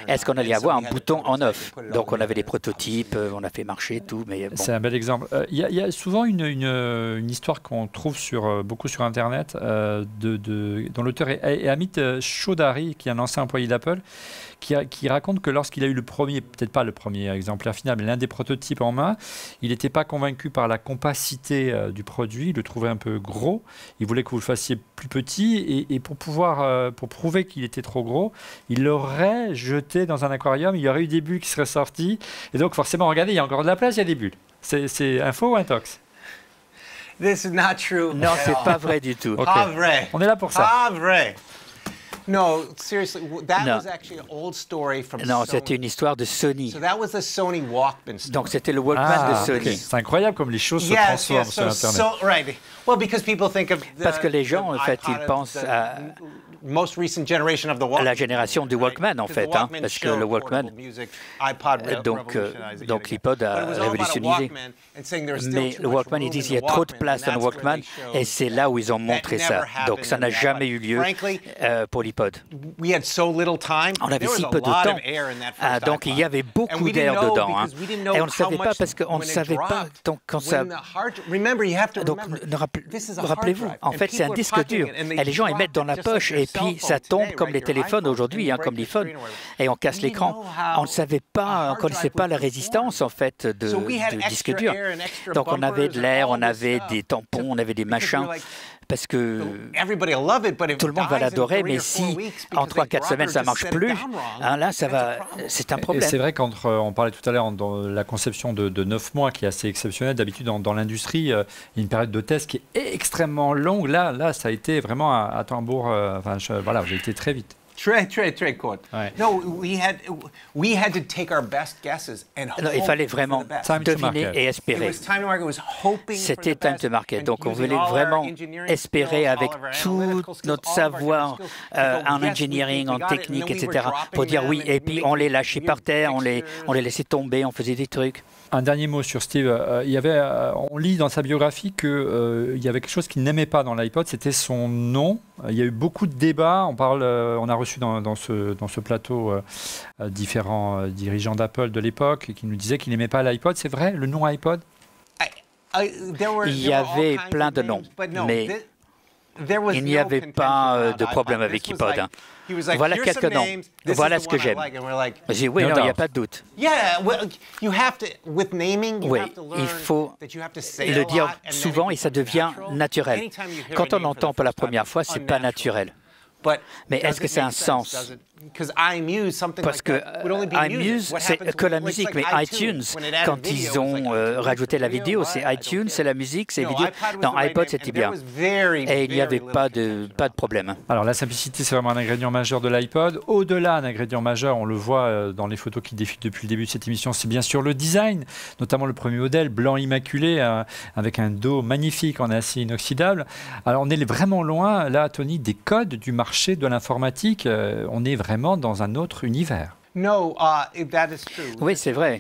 est-ce qu'on allait avoir un bouton on-off? Donc, on avait des prototypes, on a fait marcher tout, mais bon. C'est un bel exemple. Il y a souvent une histoire qu'on trouve beaucoup sur Internet, dont l'auteur est Amit Chaudhary, qui est un ancien employé d'Apple, qui raconte que lorsqu'il a eu le premier, peut-être pas le premier exemplaire final, mais l'un des prototypes en main, il n'était pas convaincu par la compacité du produit, il le trouvait un peu gros, il voulait que vous le fassiez plus petit, et pour prouver qu'il était trop gros, il l'aurait jeté dans un aquarium, il y aurait eu des bulles qui seraient sorties, et donc forcément, regardez, il y a encore de la place, il y a des bulles. C'est un faux ou un tox? This is not true. Non, c'est pas vrai du tout. Okay. Pas vrai. On est là pour ça. Pas vrai. No, seriously, that was actually an old story from Sony. Non, c'était une histoire de Sony. So that was the Sony Walkman story. Donc c'était le Walkman de Sony. Okay. C'est incroyable comme les choses se transforment sur Internet. Right. Well, because people think of parce que les gens, en fait, ils pensent à la génération du Walkman, en fait, hein, parce que le Walkman, donc l'iPod a révolutionné. Mais le Walkman, ils disent qu'il y a trop de place dans le Walkman, et c'est là où ils ont montré ça. Donc ça n'a jamais eu lieu pour l'iPod. On avait si peu de temps, donc il y avait beaucoup d'air dedans. Hein. Et on ne savait pas parce qu'on ne savait pas donc, quand ça... Donc rappelez-vous, en fait c'est un disque dur, et les gens ils mettent dans la poche, et puis ça tombe comme les téléphones aujourd'hui, hein, comme l'iPhone, et on casse l'écran. On ne savait pas, on ne connaissait pas la résistance en fait de disque dur. Donc on avait de l'air, on avait des tampons, on avait des machins. Parce que tout le monde va l'adorer, mais si en 3-4 semaines ça ne marche plus, hein, là c'est un problème. C'est vrai on parlait tout à l'heure dans la conception de 9 mois qui est assez exceptionnelle. D'habitude dans l'industrie, il y a une période de test qui est extrêmement longue. Là ça a été vraiment à tambour, voilà, j'ai été très vite. Très court. No, we had to take our best guesses and hope. Il fallait vraiment deviner et espérer. C'était time to market. Donc on voulait vraiment espérer avec tout notre savoir en engineering, en technique, etc. pour dire oui. Et puis on les lâchait par terre, on les laissait tomber, on faisait des trucs. Un dernier mot sur Steve. On lit dans sa biographie qu'il y avait quelque chose qu'il n'aimait pas dans l'iPod, c'était son nom. Il y a eu beaucoup de débats. On a reçu dans ce plateau différents dirigeants d'Apple de l'époque qui nous disaient qu'il n'aimait pas l'iPod. C'est vrai, le nom iPod? Il y avait plein de noms, mais il n'y avait pas de problème avec iPod. Hein. Voilà quelques noms. Voilà ce que j'aime. J'ai dit oui, non, il n'y a pas de doute. Oui, il faut le dire souvent et ça devient naturel. Quand on l'entend pour la première fois, ce n'est pas naturel. Mais est-ce que ça a un sens? Parce que iMuse, c'est que la musique, mais iTunes, quand ils ont rajouté la vidéo, c'est iTunes, c'est la musique, c'est vidéo. Non, iPod, c'était bien. Et il n'y avait pas de problème. Alors la simplicité, c'est vraiment un ingrédient majeur de l'iPod. Au-delà d'un ingrédient majeur, on le voit dans les photos qui défilent depuis le début de cette émission, c'est bien sûr le design, notamment le premier modèle, blanc immaculé, avec un dos magnifique en acier inoxydable. Alors on est vraiment loin, là, Tony, des codes du marché de l'informatique. On est vraiment dans un autre univers. Oui, c'est vrai.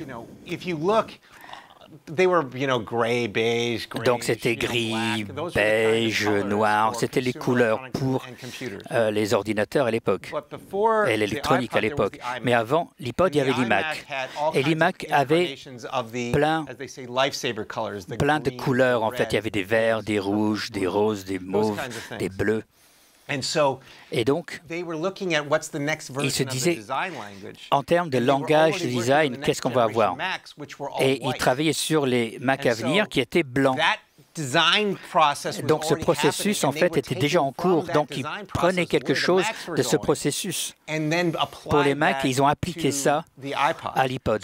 Donc c'était gris, beige, noir, c'était les couleurs pour les ordinateurs à l'époque et l'électronique à l'époque. Mais avant, l'iPod, il y avait l'iMac. Et l'iMac avait plein de couleurs. En fait, il y avait des verts, des rouges, des roses, des mauves, des bleus. Et donc, ils se disaient, en termes de langage de design, qu'est-ce qu'on va avoir? Et ils travaillaient sur les Mac à venir qui étaient blancs. Donc ce processus, en fait, était déjà en cours. Donc ils prenaient quelque chose de ce processus. Pour les Mac, ils ont appliqué ça à l'iPod.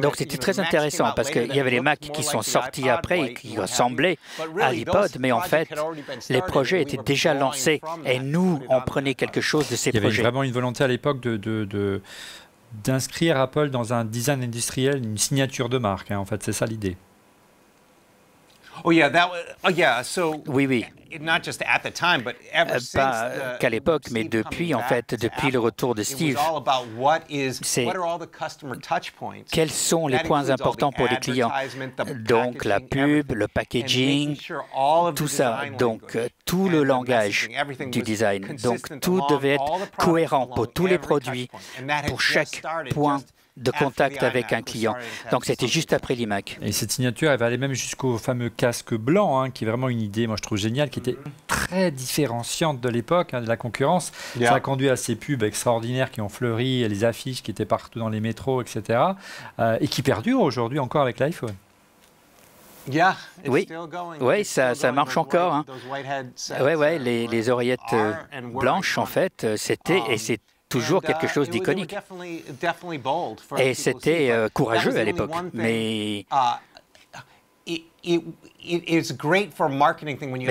Donc c'était très intéressant parce qu'il y avait les Mac qui sont sortis après et qui ressemblaient à l'iPod, mais en fait, les projets étaient déjà lancés et nous, on prenait quelque chose de ces projets. Il y avait vraiment une volonté à l'époque d'inscrire Apple dans un design industriel, une signature de marque. En fait, c'est ça l'idée. Oui. Pas qu'à l'époque, mais depuis, en fait, depuis le retour de Steve, c'est quels sont les points importants pour les clients. Donc, la pub, le packaging, tout ça. Donc, tout le langage du design. Donc, tout devait être cohérent pour tous les produits, pour chaque point de contact avec un client. Donc c'était juste après l'iMac. Et cette signature, elle va aller même jusqu'au fameux casque blanc, qui est vraiment une idée, moi je trouve géniale, qui était très différenciante de l'époque, de la concurrence. Ça a conduit à ces pubs extraordinaires qui ont fleuri, les affiches qui étaient partout dans les métros, etc. Et qui perdurent aujourd'hui encore avec l'iPhone. Oui, ça marche encore. Hein. Oui, les oreillettes blanches, en fait, c'était et c'est toujours quelque chose d'iconique. Et c'était courageux à l'époque, mais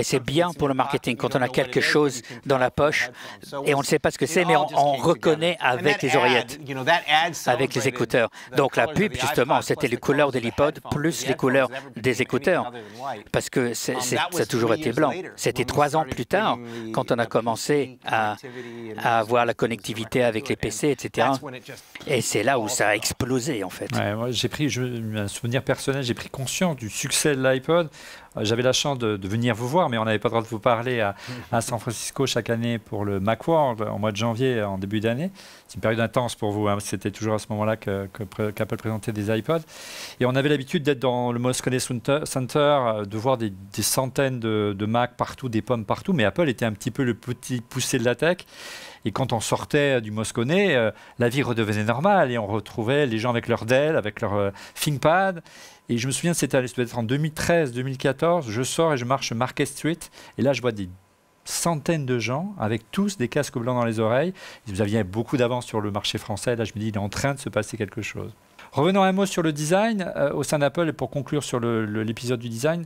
c'est bien pour le marketing quand on a quelque chose dans la poche et on ne sait pas ce que c'est, mais on reconnaît avec les oreillettes, avec les écouteurs. Donc la pub, justement, c'était les couleurs de l'iPod plus les couleurs des écouteurs, parce que ça a toujours été blanc. C'était 3 ans plus tard, quand on a commencé à avoir la connectivité avec les PC, etc. Et c'est là où ça a explosé, en fait. Ouais, moi, un souvenir personnel, j'ai pris conscience du succès de l'iPod. J'avais la chance de venir vous voir, mais on n'avait pas le droit de vous parler à San Francisco chaque année pour le Macworld en mois de janvier, en début d'année. C'est une période intense pour vous. C'était toujours à ce moment-là qu'Apple présentait des iPods. Et on avait l'habitude d'être dans le Moscone Center, de voir des centaines de Mac partout, des pommes partout. Mais Apple était un petit peu le petit poussé de la tech. Et quand on sortait du Moscone, la vie redevenait normale et on retrouvait les gens avec leur Dell, avec leur ThinkPad. Et je me souviens, ça doit être en 2013-2014, je sors et je marche Market Street. Et là, je vois des centaines de gens avec tous des casques blancs dans les oreilles. Vous aviez beaucoup d'avance sur le marché français. Là, je me dis, il est en train de se passer quelque chose. Revenons un mot sur le design au sein d'Apple et pour conclure sur l'épisode du design.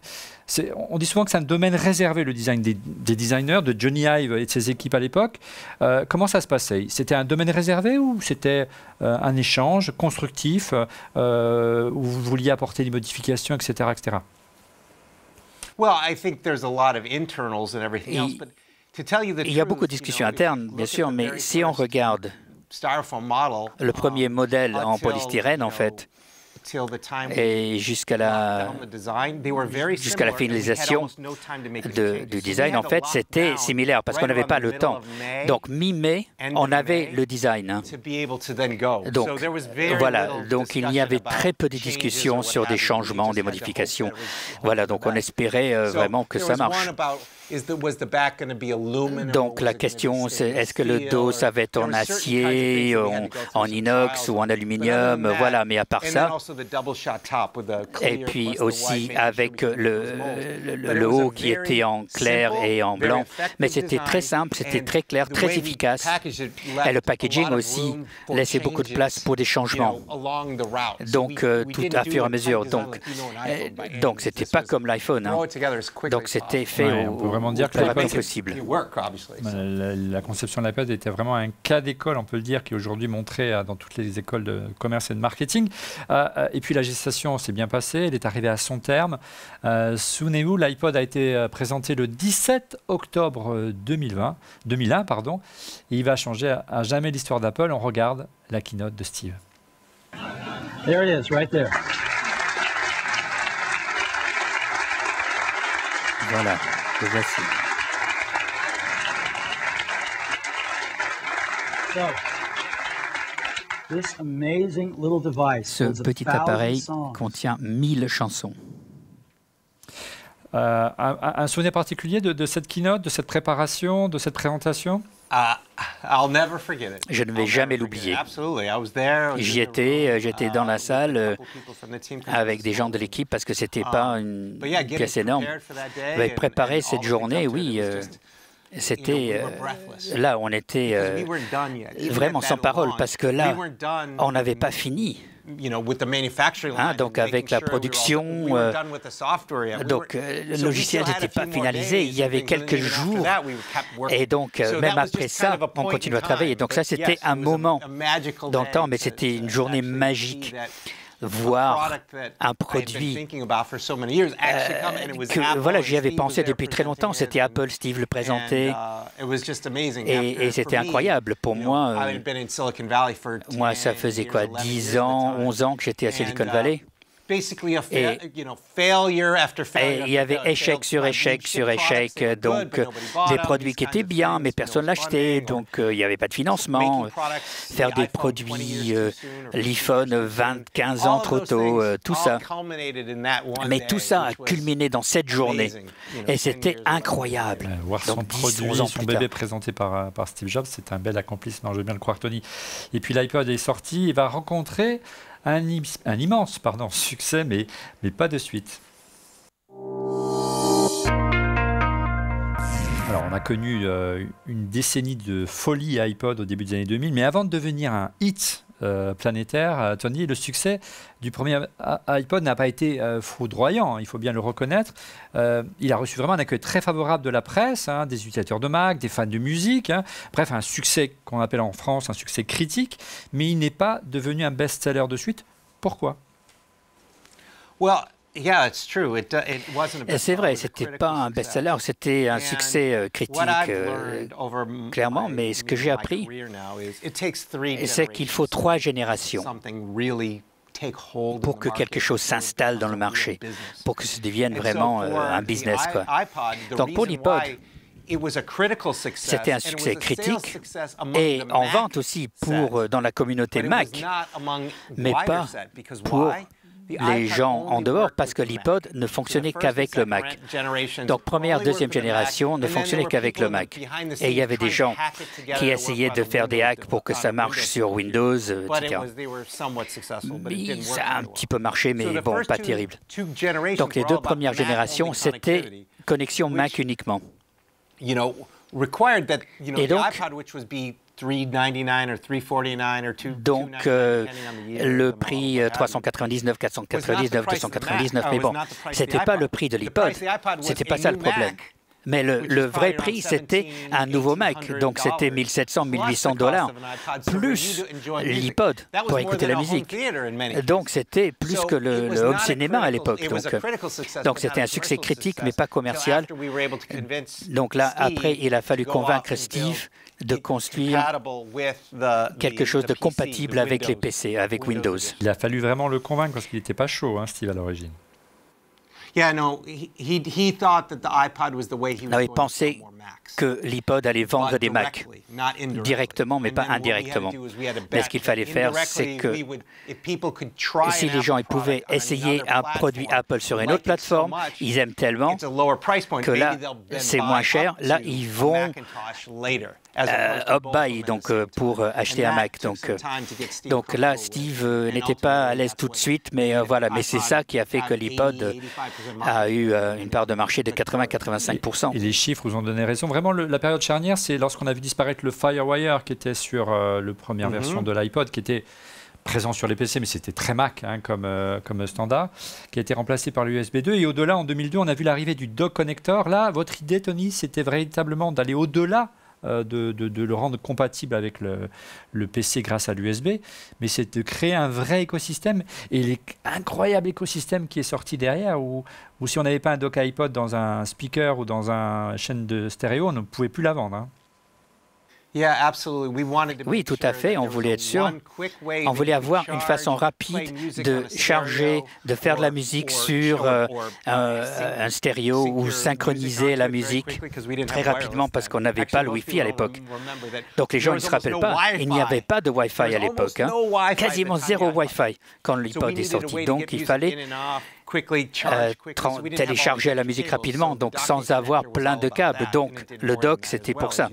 On dit souvent que c'est un domaine réservé, le design des designers, de Johnny Ive et de ses équipes à l'époque. Comment ça se passait? C'était un domaine réservé ou c'était un échange constructif où vous vouliez apporter des modifications, etc. etc. Il y a beaucoup de discussions internes, bien sûr, mais si on regarde le premier modèle en polystyrène, en fait, et jusqu'à la finalisation du design, en fait, c'était similaire parce qu'on n'avait pas le temps. Donc, mi-mai, on avait le design. Donc, voilà. Donc, il y avait très peu de discussions sur des changements, des modifications. Voilà. Donc, on espérait vraiment que ça marche. Donc la question, c'est est-ce que le dos, ça va être en acier, en inox ou en aluminium, voilà, mais à part ça. Et puis aussi avec le haut qui était en clair et en blanc. Mais c'était très simple, c'était très clair, très efficace. Et le packaging aussi laissait beaucoup de place pour des changements. Donc tout à fur et à mesure. Donc c'était pas comme l'iPhone. Hein. Donc c'était fait au dire que l'iPod possible. La conception de l'iPod était vraiment un cas d'école, on peut le dire, qui est aujourd'hui montré dans toutes les écoles de commerce et de marketing. Et puis la gestation s'est bien passée, elle est arrivée à son terme. Souvenez-vous, l'iPod a été présenté le 17 octobre 2001, et il va changer à jamais l'histoire d'Apple. On regarde la keynote de Steve. There it is, right there. Voilà, le voici. Ce petit appareil contient 1000 chansons. Un souvenir particulier de cette keynote, de cette préparation, de cette présentation? Je ne vais jamais l'oublier. J'y étais, j'étais dans la salle avec des gens de l'équipe parce que c'était pas une pièce énorme. J'avais préparé cette journée, oui. C'était là, on était vraiment sans parole parce que là, on n'avait pas fini. Donc avec la production, donc le logiciel n'était pas finalisé, il y avait quelques jours et donc même après ça, on continue à travailler. Donc ça, c'était un moment dans le temps, mais c'était une journée magique. Voir un produit que voilà, j'y avais pensé depuis très longtemps. C'était Apple, Steve le présentait, et c'était incroyable pour moi. Moi, ça faisait quoi, 10 ans, 11 ans que j'étais à Silicon Valley. Et il y avait échec sur échec sur échec, donc des produits qui étaient bien, mais personne ne l'achetait, donc il n'y avait pas de financement. Faire des produits, l'iPhone 15 ans trop tôt, tout ça. Mais tout ça a culminé dans cette journée, et c'était incroyable. Voir son produit, son bébé présenté par Steve Jobs, c'est un bel accomplissement, je veux bien le croire, Tony. Et puis l'iPod est sorti, il va rencontrer un immense succès, mais pas de suite. Alors, on a connu une décennie de folie iPod au début des années 2000, mais avant de devenir un hit planétaire, Tony, le succès du premier iPod n'a pas été foudroyant, il faut bien le reconnaître. Il a reçu vraiment un accueil très favorable de la presse, des utilisateurs de Mac, des fans de musique. Bref, un succès qu'on appelle en France un succès critique, mais il n'est pas devenu un best-seller de suite. Pourquoi? C'est vrai, c'était pas un best-seller, c'était un succès critique, clairement, mais ce que j'ai appris, c'est qu'il faut 3 générations pour que quelque chose s'installe dans le marché, pour que ça devienne vraiment un business, quoi. Donc pour l'iPod, c'était un succès critique et en vente aussi dans la communauté Mac, mais pas pour les gens en dehors, parce que l'iPod ne fonctionnait qu'avec le Mac. Donc, première, deuxième génération ne fonctionnait qu'avec le Mac. Et il y avait des gens qui essayaient de faire des hacks pour que ça marche sur Windows, etc. Ça a un petit peu marché, mais bon, pas terrible. Donc, les 2 premières générations, c'était connexion Mac uniquement. Et donc, Donc, le prix 399, 499, 299, mais bon, c'était pas le prix de l'iPod, c'était pas ça le problème. Mais le vrai prix, c'était un nouveau Mac. Donc, c'était 1700, 1800 $, plus l'iPod pour écouter la musique. Donc, c'était plus que le home cinéma à l'époque. Donc, c'était un succès critique, mais pas commercial. Donc là, après, il a fallu convaincre Steve de construire quelque chose de compatible avec les PC, avec Windows. Il a fallu vraiment le convaincre parce qu'il n'était pas chaud, hein, Steve, à l'origine. Il pensait que l'iPod allait vendre des Macs directement, mais pas indirectement. Mais ce qu'il fallait faire, c'est que si les gens pouvaient essayer un produit Apple sur une autre plateforme, ils aiment tellement que là, c'est moins cher. Là, ils vont up-buy pour acheter un Mac. Donc là, Steve n'était pas à l'aise tout de suite, mais voilà. Mais c'est ça qui a fait que l'iPod a eu une part de marché de 80-85%. Et les chiffres vous ont donné raison. Vraiment, la période charnière, c'est lorsqu'on a vu disparaître le FireWire qui était sur la première version de l'iPod, qui était présent sur les PC, mais c'était très Mac hein, comme standard, qui a été remplacé par l'USB 2. Et au-delà, en 2002, on a vu l'arrivée du dock connector. Là, votre idée, Tony, c'était véritablement d'aller au-delà de le rendre compatible avec le PC grâce à l'USB, mais c'est de créer un vrai écosystème. Et l'incroyable écosystème qui est sorti derrière, où si on n'avait pas un dock iPod dans un speaker ou dans une chaîne de stéréo, on ne pouvait plus la vendre. Hein. Oui, tout à fait. On voulait être sûr. On voulait avoir une façon rapide de charger, de faire de la musique sur un stéréo ou synchroniser la musique très rapidement parce qu'on n'avait pas le Wi-Fi à l'époque. Donc les gens ne se rappellent pas. Il n'y avait pas de Wi-Fi à l'époque. Hein. Quasiment zéro Wi-Fi quand l'iPod est sorti. Donc il fallait télécharger la musique rapidement, donc sans avoir plein de câbles. Donc le dock, c'était pour ça.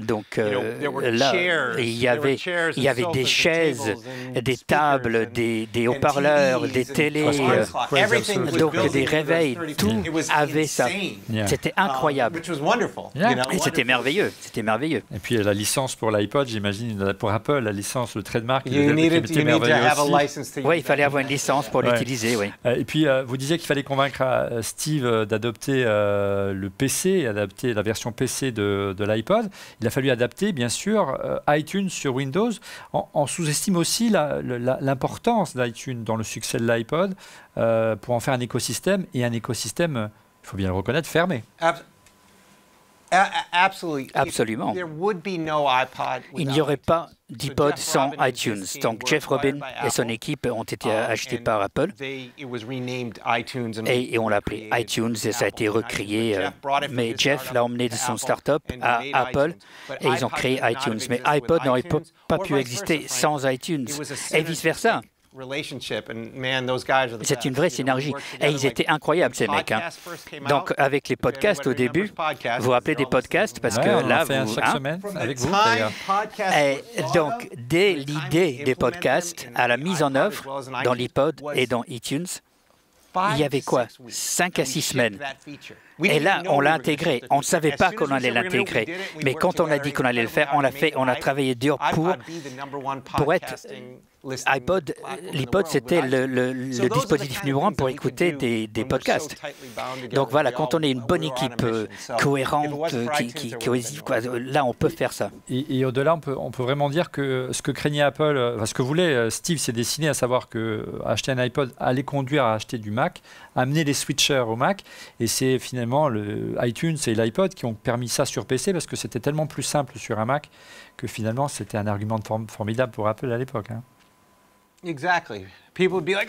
Donc là, il y avait des chaises, des tables, des haut-parleurs, des télés, donc des réveils, tout avait ça. C'était incroyable. Et c'était merveilleux, c'était merveilleux. Et puis la licence pour l'iPod, j'imagine, pour Apple, la licence, le trademark, était merveilleux aussi. Oui, il fallait avoir une licence pour l'utiliser, oui. Et puis, vous disiez qu'il fallait convaincre Steve d'adopter le PC, adapter la version PC de l'iPod. Il a fallu adapter, bien sûr, iTunes sur Windows. On sous-estime aussi l'importance d'iTunes dans le succès de l'iPod pour en faire un écosystème, et un écosystème, il faut bien le reconnaître, fermé. Absolument. Il n'y aurait pas d'iPod sans iTunes. Donc Jeff Rubin et son équipe ont été achetés par Apple et on l'a appelé iTunes et ça a été recrié. Mais Jeff l'a emmené de son start-up à Apple et ils ont créé iTunes. Mais iPod n'aurait pas pu exister sans iTunes et vice-versa. C'est une vraie synergie. Et ils étaient incroyables, ces mecs. Hein. Donc, avec les podcasts au début, vous vous rappelez des podcasts parce que là, vous... chaque semaine avec vous, et donc, dès l'idée des podcasts à la mise en œuvre dans l'iPod et dans iTunes, il y avait quoi? 5 à 6 semaines. Et là, on l'a intégré. On ne savait pas qu'on allait l'intégrer. Mais quand on a dit qu'on allait le faire, on l'a fait. On a travaillé dur pour être... L'iPod, c'était le dispositif numéro 1 pour écouter des podcasts. Donc voilà, quand on est une bonne équipe cohérente, cohésive, là, on peut faire ça. Et au-delà, on peut vraiment dire que ce que craignait Apple, ce que voulait Steve, c'est destiné à savoir qu'acheter un iPod allait conduire à acheter du Mac, amener les switchers au Mac, et c'est finalement le iTunes et l'iPod qui ont permis ça sur PC parce que c'était tellement plus simple sur un Mac que finalement c'était un argument formidable pour Apple à l'époque. Hein. Exactly. People would be like,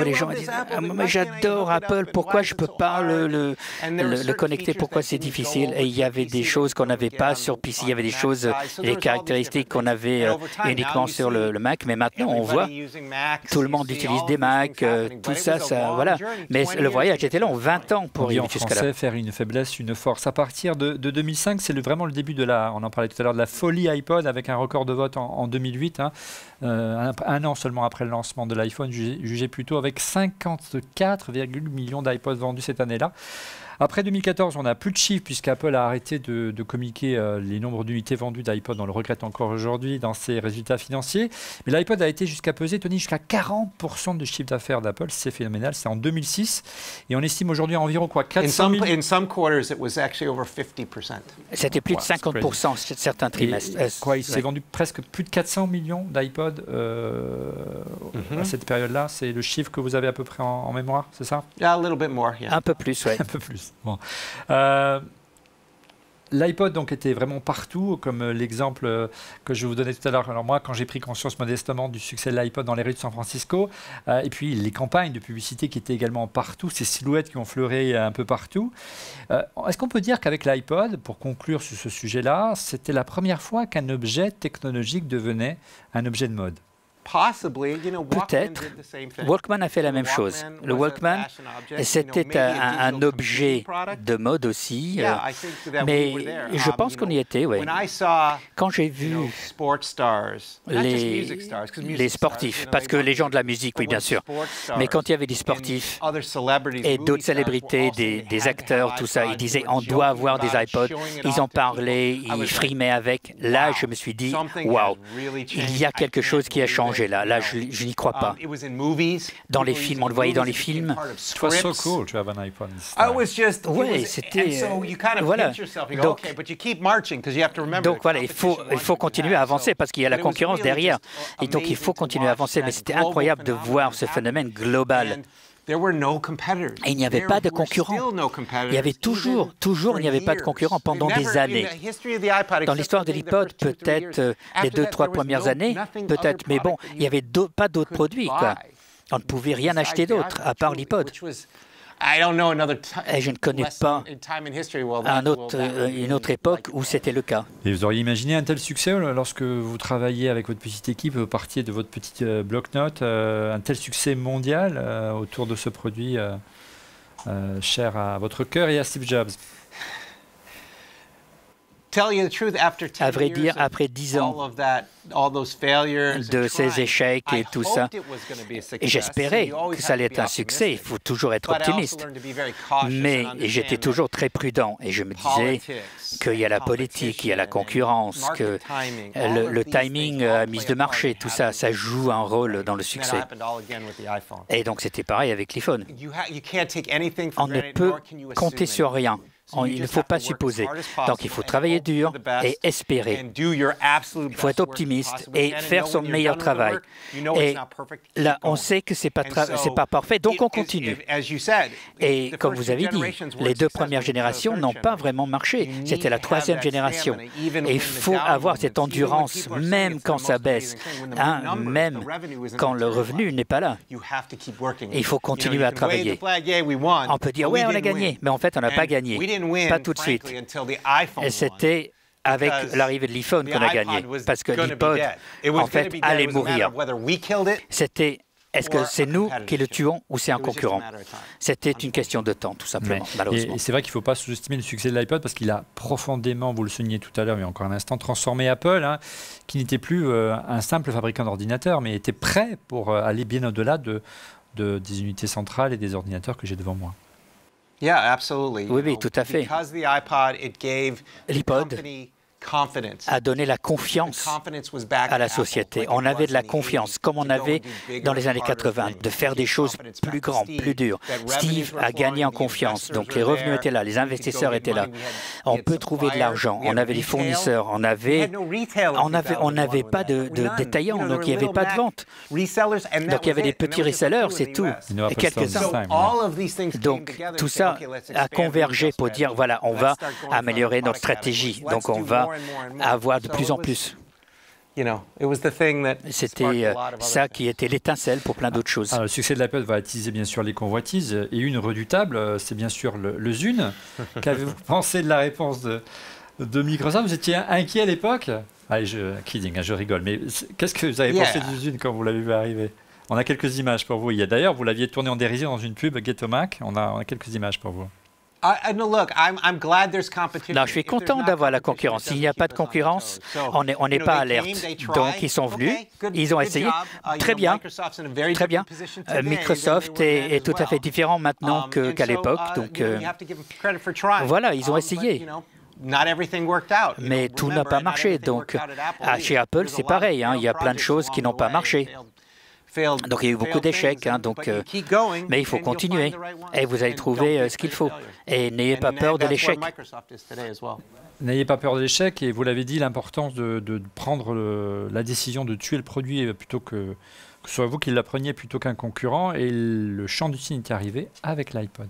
les gens disent, mais j'adore Apple, pourquoi je ne peux pas le connecter, pourquoi c'est difficile? Et il y avait des choses qu'on n'avait pas sur PC, il y avait des choses, des caractéristiques qu'on avait uniquement sur le Mac, mais maintenant on voit, tout le monde utilise des Macs, tout ça, voilà. Mais le voyage était long, 20 ans pour arriver jusqu'à là. En français, faire une faiblesse, une force. À partir de 2005, c'est vraiment le début on en parlait tout à l'heure, de la folie iPod avec un record de vote en 2008, hein, un an seulement après le lancement de l'iPhone. l'iPhone jugé plus tôt avec 54,8 millions d'iPods vendus cette année-là. Après 2014, on n'a plus de chiffres puisqu'Apple a arrêté de communiquer les nombres d'unités vendues d'iPod. On le regrette encore aujourd'hui dans ses résultats financiers. Mais l'iPod a été jusqu'à peser, Tony, jusqu'à 40% du chiffre d'affaires d'Apple. C'est phénoménal. C'est en 2006. Et on estime aujourd'hui environ quoi 400 000... In some quarters, it was actually over 50%. C'était plus de 50% certains trimestres. Il s'est vendu presque plus de 400 millions d'iPod à cette période-là. C'est le chiffre que vous avez à peu près en mémoire, c'est ça? Yeah, a little bit more, yeah. Un peu plus, oui. Un peu plus. Bon. L'iPod donc était vraiment partout, comme l'exemple que je vous donnais tout à l'heure. Alors moi, quand j'ai pris conscience modestement du succès de l'iPod dans les rues de San Francisco, et puis les campagnes de publicité qui étaient également partout, ces silhouettes qui ont fleuré un peu partout. Est-ce qu'on peut dire qu'avec l'iPod, pour conclure sur ce sujet-là, c'était la première fois qu'un objet technologique devenait un objet de mode? Peut-être. Walkman a fait la même chose. Le Walkman, c'était un objet de mode aussi, mais je pense qu'on y était, oui. Quand j'ai vu les sportifs, parce que les gens de la musique, oui, bien sûr, mais quand il y avait des sportifs et d'autres célébrités, des acteurs, tout ça, ils disaient on doit avoir des iPods, ils en parlaient, ils frimaient avec. Là, je me suis dit, waouh, il y a quelque chose qui a changé. Là, je n'y crois pas. Dans les films, on le voyait dans les films. It was so cool to have an iPod. Oui, c'était... Voilà. Donc voilà, il faut continuer à avancer parce qu'il y a la concurrence derrière. Et donc il faut continuer à avancer. Mais c'était incroyable de voir ce phénomène global. Et il n'y avait pas de concurrents. Il y avait toujours, il n'y avait pas de concurrents pendant des années. Dans l'histoire de l'iPod, peut-être les 2-3 premières années, peut-être, mais bon, il n'y avait pas d'autres produits, quoi. On ne pouvait rien acheter d'autre, à part l'iPod. Et je ne connais pas une autre époque où c'était le cas. Et vous auriez imaginé un tel succès lorsque vous travailliez avec votre petite équipe, vous partiez de votre petite bloc-notes, un tel succès mondial autour de ce produit cher à votre cœur et à Steve Jobs? À vrai dire, après 10 ans de ces échecs et tout ça, et j'espérais que ça allait être un succès. Il faut toujours être optimiste. Mais j'étais toujours très prudent et je me disais qu'il y a la politique, il y a la concurrence, que le timing, la mise de marché, tout ça, ça joue un rôle dans le succès. Et donc c'était pareil avec l'iPhone. On ne peut compter sur rien. Il ne faut pas supposer. Donc, il faut travailler dur et espérer. Il faut être optimiste et faire son meilleur travail. Et là, on sait que ce n'est pas parfait, donc on continue. Et comme vous avez dit, les 2 premières générations n'ont pas vraiment marché. C'était la 3e génération. Et il faut avoir cette endurance, même quand ça baisse, même quand le revenu n'est pas là. Il faut continuer à travailler. On peut dire, oui, on a gagné, mais en fait, on n'a pas gagné. Pas tout de suite. Et c'était avec l'arrivée de l'iPhone qu'on a gagné. Parce que l'iPod, en fait, allait mourir. C'était, est-ce que c'est nous qui le tuons ou c'est un concurrent? C'était une question de temps, tout simplement, malheureusement. Et c'est vrai qu'il ne faut pas sous-estimer le succès de l'iPod parce qu'il a profondément, vous le soulignez tout à l'heure, mais encore un instant, transformé Apple, qui n'était plus un simple fabricant d'ordinateurs, mais était prêt pour aller bien au-delà des unités centrales et des ordinateurs que j'ai devant moi. Oui, tout à fait. L'iPod a donné la confiance à la société. On avait de la confiance, comme on avait dans les années 80, de faire des choses plus grandes, plus dures. Steve a gagné en confiance, donc les revenus étaient là, les investisseurs étaient là. On peut trouver de l'argent, on avait des fournisseurs, on n'avait pas de détaillants, donc il n'y avait pas de vente. Donc il y avait des petits resellers, c'est tout, et quelques-uns. Donc tout ça a convergé pour dire, voilà, on va améliorer notre stratégie, donc on va avoir de plus en plus. C'était ça qui était l'étincelle pour plein d'autres choses. Alors, le succès de l'Apple va attiser bien sûr les convoitises et une redoutable, c'est bien sûr le Zune. Qu'avez-vous pensé de la réponse de Microsoft? Vous étiez inquiet à l'époque? Allez, je rigole, mais qu'est-ce que vous avez pensé du Zune quand vous l'avez vu arriver? On a quelques images pour vous. D'ailleurs, vous l'aviez tourné en dérision dans une pub Get a Mac. On a quelques images pour vous. Non, je suis content d'avoir la concurrence. S'il n'y a pas de concurrence, on n'est pas alerte. Donc, ils sont venus, ils ont essayé. Très bien, très bien. Microsoft est tout à fait différent maintenant qu'à l'époque. Donc, voilà, ils ont essayé. Mais tout n'a pas marché. Donc, chez Apple, c'est pareil. Il y a plein de choses qui n'ont pas marché. Donc, il y a eu beaucoup d'échecs, mais il faut continuer et vous allez trouver ce qu'il faut. Et n'ayez pas peur de l'échec. N'ayez pas peur de l'échec et vous l'avez dit, l'importance de prendre la décision de tuer le produit plutôt que ce soit vous qui l'appreniez plutôt qu'un concurrent. Et le champ du signe est arrivé avec l'iPod.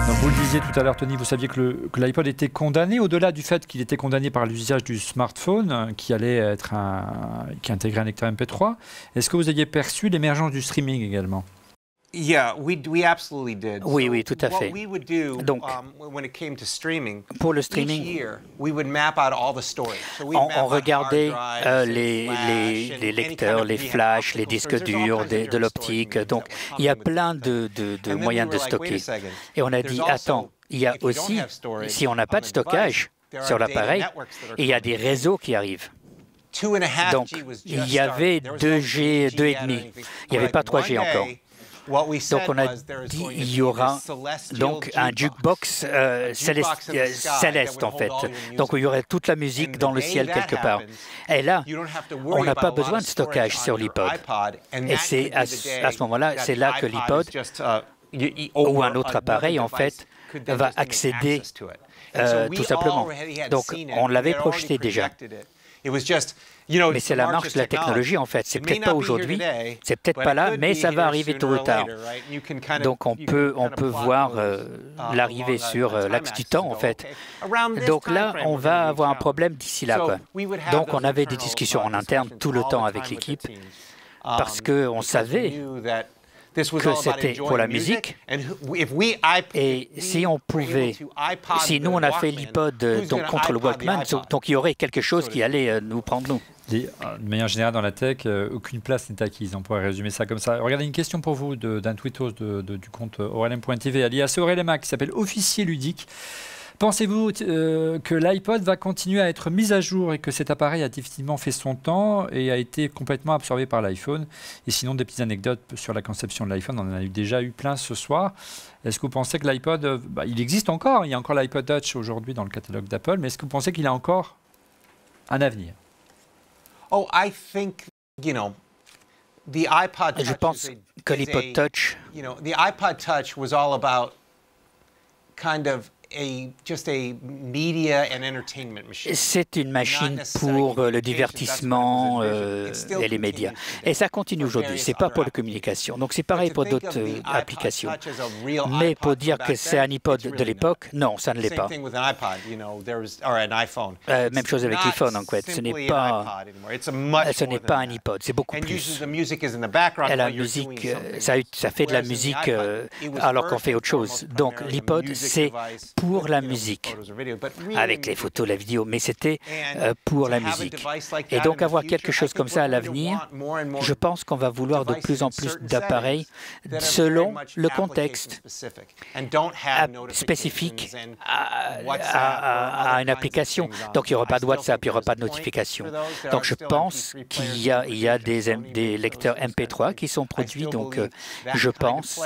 Donc vous le disiez tout à l'heure, Tony, vous saviez que l'iPod était condamné, au-delà du fait qu'il était condamné par l'usage du smartphone, qui intégrait un lecteur MP3. Est-ce que vous aviez perçu l'émergence du streaming également? Oui, tout à fait. Donc, pour le streaming, on regardait les lecteurs, les flashs, les disques durs, de l'optique. Donc, il y a plein de moyens de stocker. Et on a dit, attends, il y a aussi, si on n'a pas de stockage sur l'appareil, il y a des réseaux qui arrivent. Donc, il y avait 2G, 2,5. Il n'y avait pas 3G encore. Donc on a dit il y aura donc un jukebox céleste en fait. Donc il y aurait toute la musique dans le ciel quelque part. Et là, on n'a pas besoin de stockage sur l'iPod. Et c'est à ce moment-là, c'est là que l'iPod ou un autre appareil en fait va accéder tout simplement. Donc on l'avait projeté déjà. Mais c'est la marche de la technologie, en fait. C'est peut-être pas aujourd'hui, c'est peut-être pas là, mais ça va arriver tôt ou tard. Donc, on peut voir l'arrivée sur l'axe du temps, en fait. Donc là, on va avoir un problème d'ici là, quoi. Donc, on avait des discussions en interne tout le temps avec l'équipe, parce qu'on savait que c'était pour la musique. Et si on pouvait, si nous on a fait l'iPod contre le Walkman, donc il y aurait quelque chose qui allait nous prendre nous. De manière générale, dans la tech, aucune place n'est acquise. On pourrait résumer ça comme ça. Regardez, une question pour vous d'un tweetos du compte Aurélien.tv, alias Aurélien qui s'appelle Officier Ludique. Pensez-vous que l'iPod va continuer à être mis à jour et que cet appareil a définitivement fait son temps et a été complètement absorbé par l'iPhone? Et sinon, des petites anecdotes sur la conception de l'iPhone, on en a déjà eu plein ce soir. Est-ce que vous pensez que l'iPod, il existe encore, il y a encore l'iPod Touch aujourd'hui dans le catalogue d'Apple, mais est-ce que vous pensez qu'il a encore un avenir? Je pense que l'iPod Touch, c'est une machine pour le divertissement et les médias. Et ça continue aujourd'hui. C'est pas pour la communication. Donc c'est pareil pour d'autres applications. Mais pour dire que c'est un iPod de l'époque, non, ça ne l'est pas. Même chose avec l'iPhone, en fait. Ce n'est pas un iPod. C'est beaucoup plus. Et la musique, ça fait de la musique alors qu'on fait autre chose. Donc l'iPod, c'est pour la musique, avec les photos, la vidéo, mais c'était pour la musique. Et donc avoir quelque chose comme ça à l'avenir, je pense qu'on va vouloir de plus en plus d'appareils selon le contexte spécifique à une application. Donc il n'y aura pas de WhatsApp, il n'y aura pas de notification. Donc je pense qu'il y a des lecteurs MP3 qui sont produits, donc je pense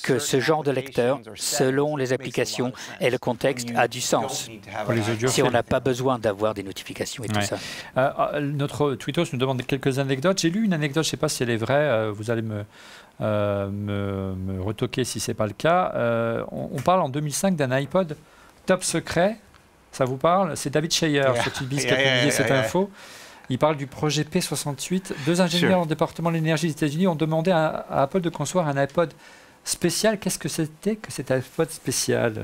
que ce genre de lecteur, selon les applications et le contexte, a du sens. Si on n'a pas besoin d'avoir des notifications et tout ça. Notre tweetos nous demande quelques anecdotes. J'ai lu une anecdote, je ne sais pas si elle est vraie, vous allez me retoquer si ce n'est pas le cas. On parle en 2005 d'un iPod top secret, ça vous parle? C'est David Shire sur Tibis qui a publié cette info. Il parle du projet P68. Deux ingénieurs au département de l'énergie des États-Unis ont demandé à Apple de concevoir un iPod spécial. Qu'est-ce que c'était que cet iPod spécial,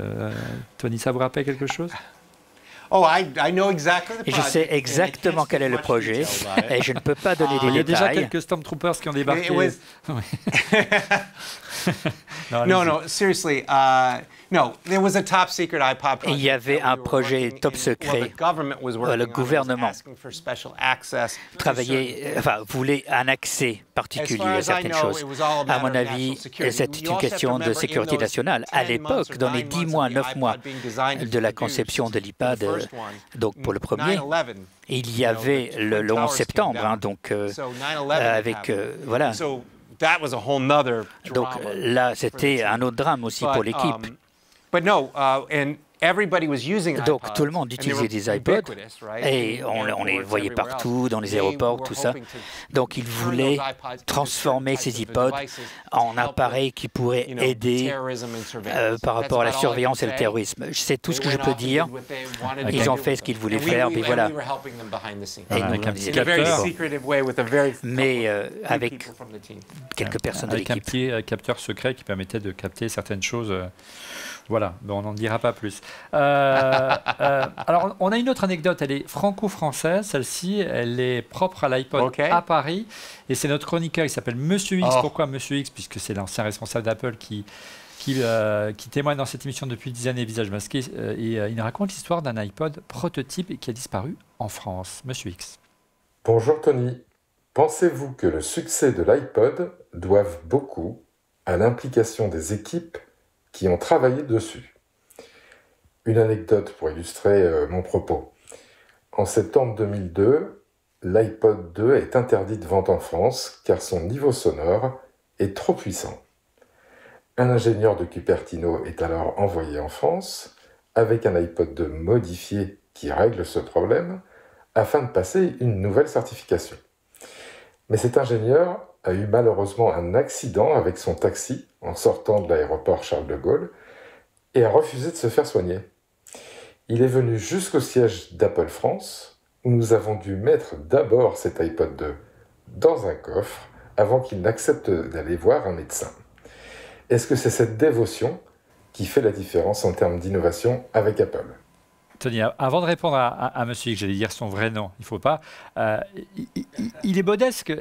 Tony? Ça vous rappelle quelque chose? Je sais exactement quel est le projet et je ne peux pas donner des détails. Il y a déjà quelques Stormtroopers qui ont débarqué. No, seriously. No, there was a top secret iPod project. Il y avait un projet top secret. Le gouvernement travaillait, voulait un accès particulier à certaines choses. À mon avis, c'est une question de sécurité nationale. À l'époque, dans les 10 mois, 9 mois de la conception de l'iPad, donc pour le premier, il y avait le 11 septembre, hein, donc avec voilà. Donc là, c'était un autre drame aussi pour l'équipe. Donc tout le monde utilisait des iPods et on les voyait partout, dans les aéroports, tout ça. Donc ils voulaient transformer ces iPods en appareils qui pourraient aider par rapport à la surveillance et le terrorisme. C'est tout ce que je peux dire. Ils ont fait ce qu'ils voulaient faire, mais voilà. Et nous, mais avec quelques personnes de l'équipe. Avec un petit capteur secret qui permettait de capter certaines choses. Voilà, ben on n'en dira pas plus. Alors, on a une autre anecdote, elle est franco-française, celle-ci, elle est propre à l'iPod à Paris, et c'est notre chroniqueur, il s'appelle Monsieur X. Pourquoi Monsieur X? Puisque c'est l'ancien responsable d'Apple qui témoigne dans cette émission depuis 10 années, visage masqué, et il raconte l'histoire d'un iPod prototype qui a disparu en France. Monsieur X. Bonjour Tony, pensez-vous que le succès de l'iPod doive beaucoup à l'implication des équipes qui ont travaillé dessus? Une anecdote pour illustrer mon propos. En septembre 2002, l'iPod 2 est interdit de vente en France car son niveau sonore est trop puissant. Un ingénieur de Cupertino est alors envoyé en France avec un iPod 2 modifié qui règle ce problème afin de passer une nouvelle certification. Mais cet ingénieur a eu malheureusement un accident avec son taxi en sortant de l'aéroport Charles de Gaulle et a refusé de se faire soigner. Il est venu jusqu'au siège d'Apple France où nous avons dû mettre d'abord cet iPod 2 dans un coffre avant qu'il n'accepte d'aller voir un médecin. Est-ce que c'est cette dévotion qui fait la différence en termes d'innovation avec Apple ? Tony, avant de répondre à monsieur X, j'allais dire son vrai nom, il ne faut pas. Il est modeste,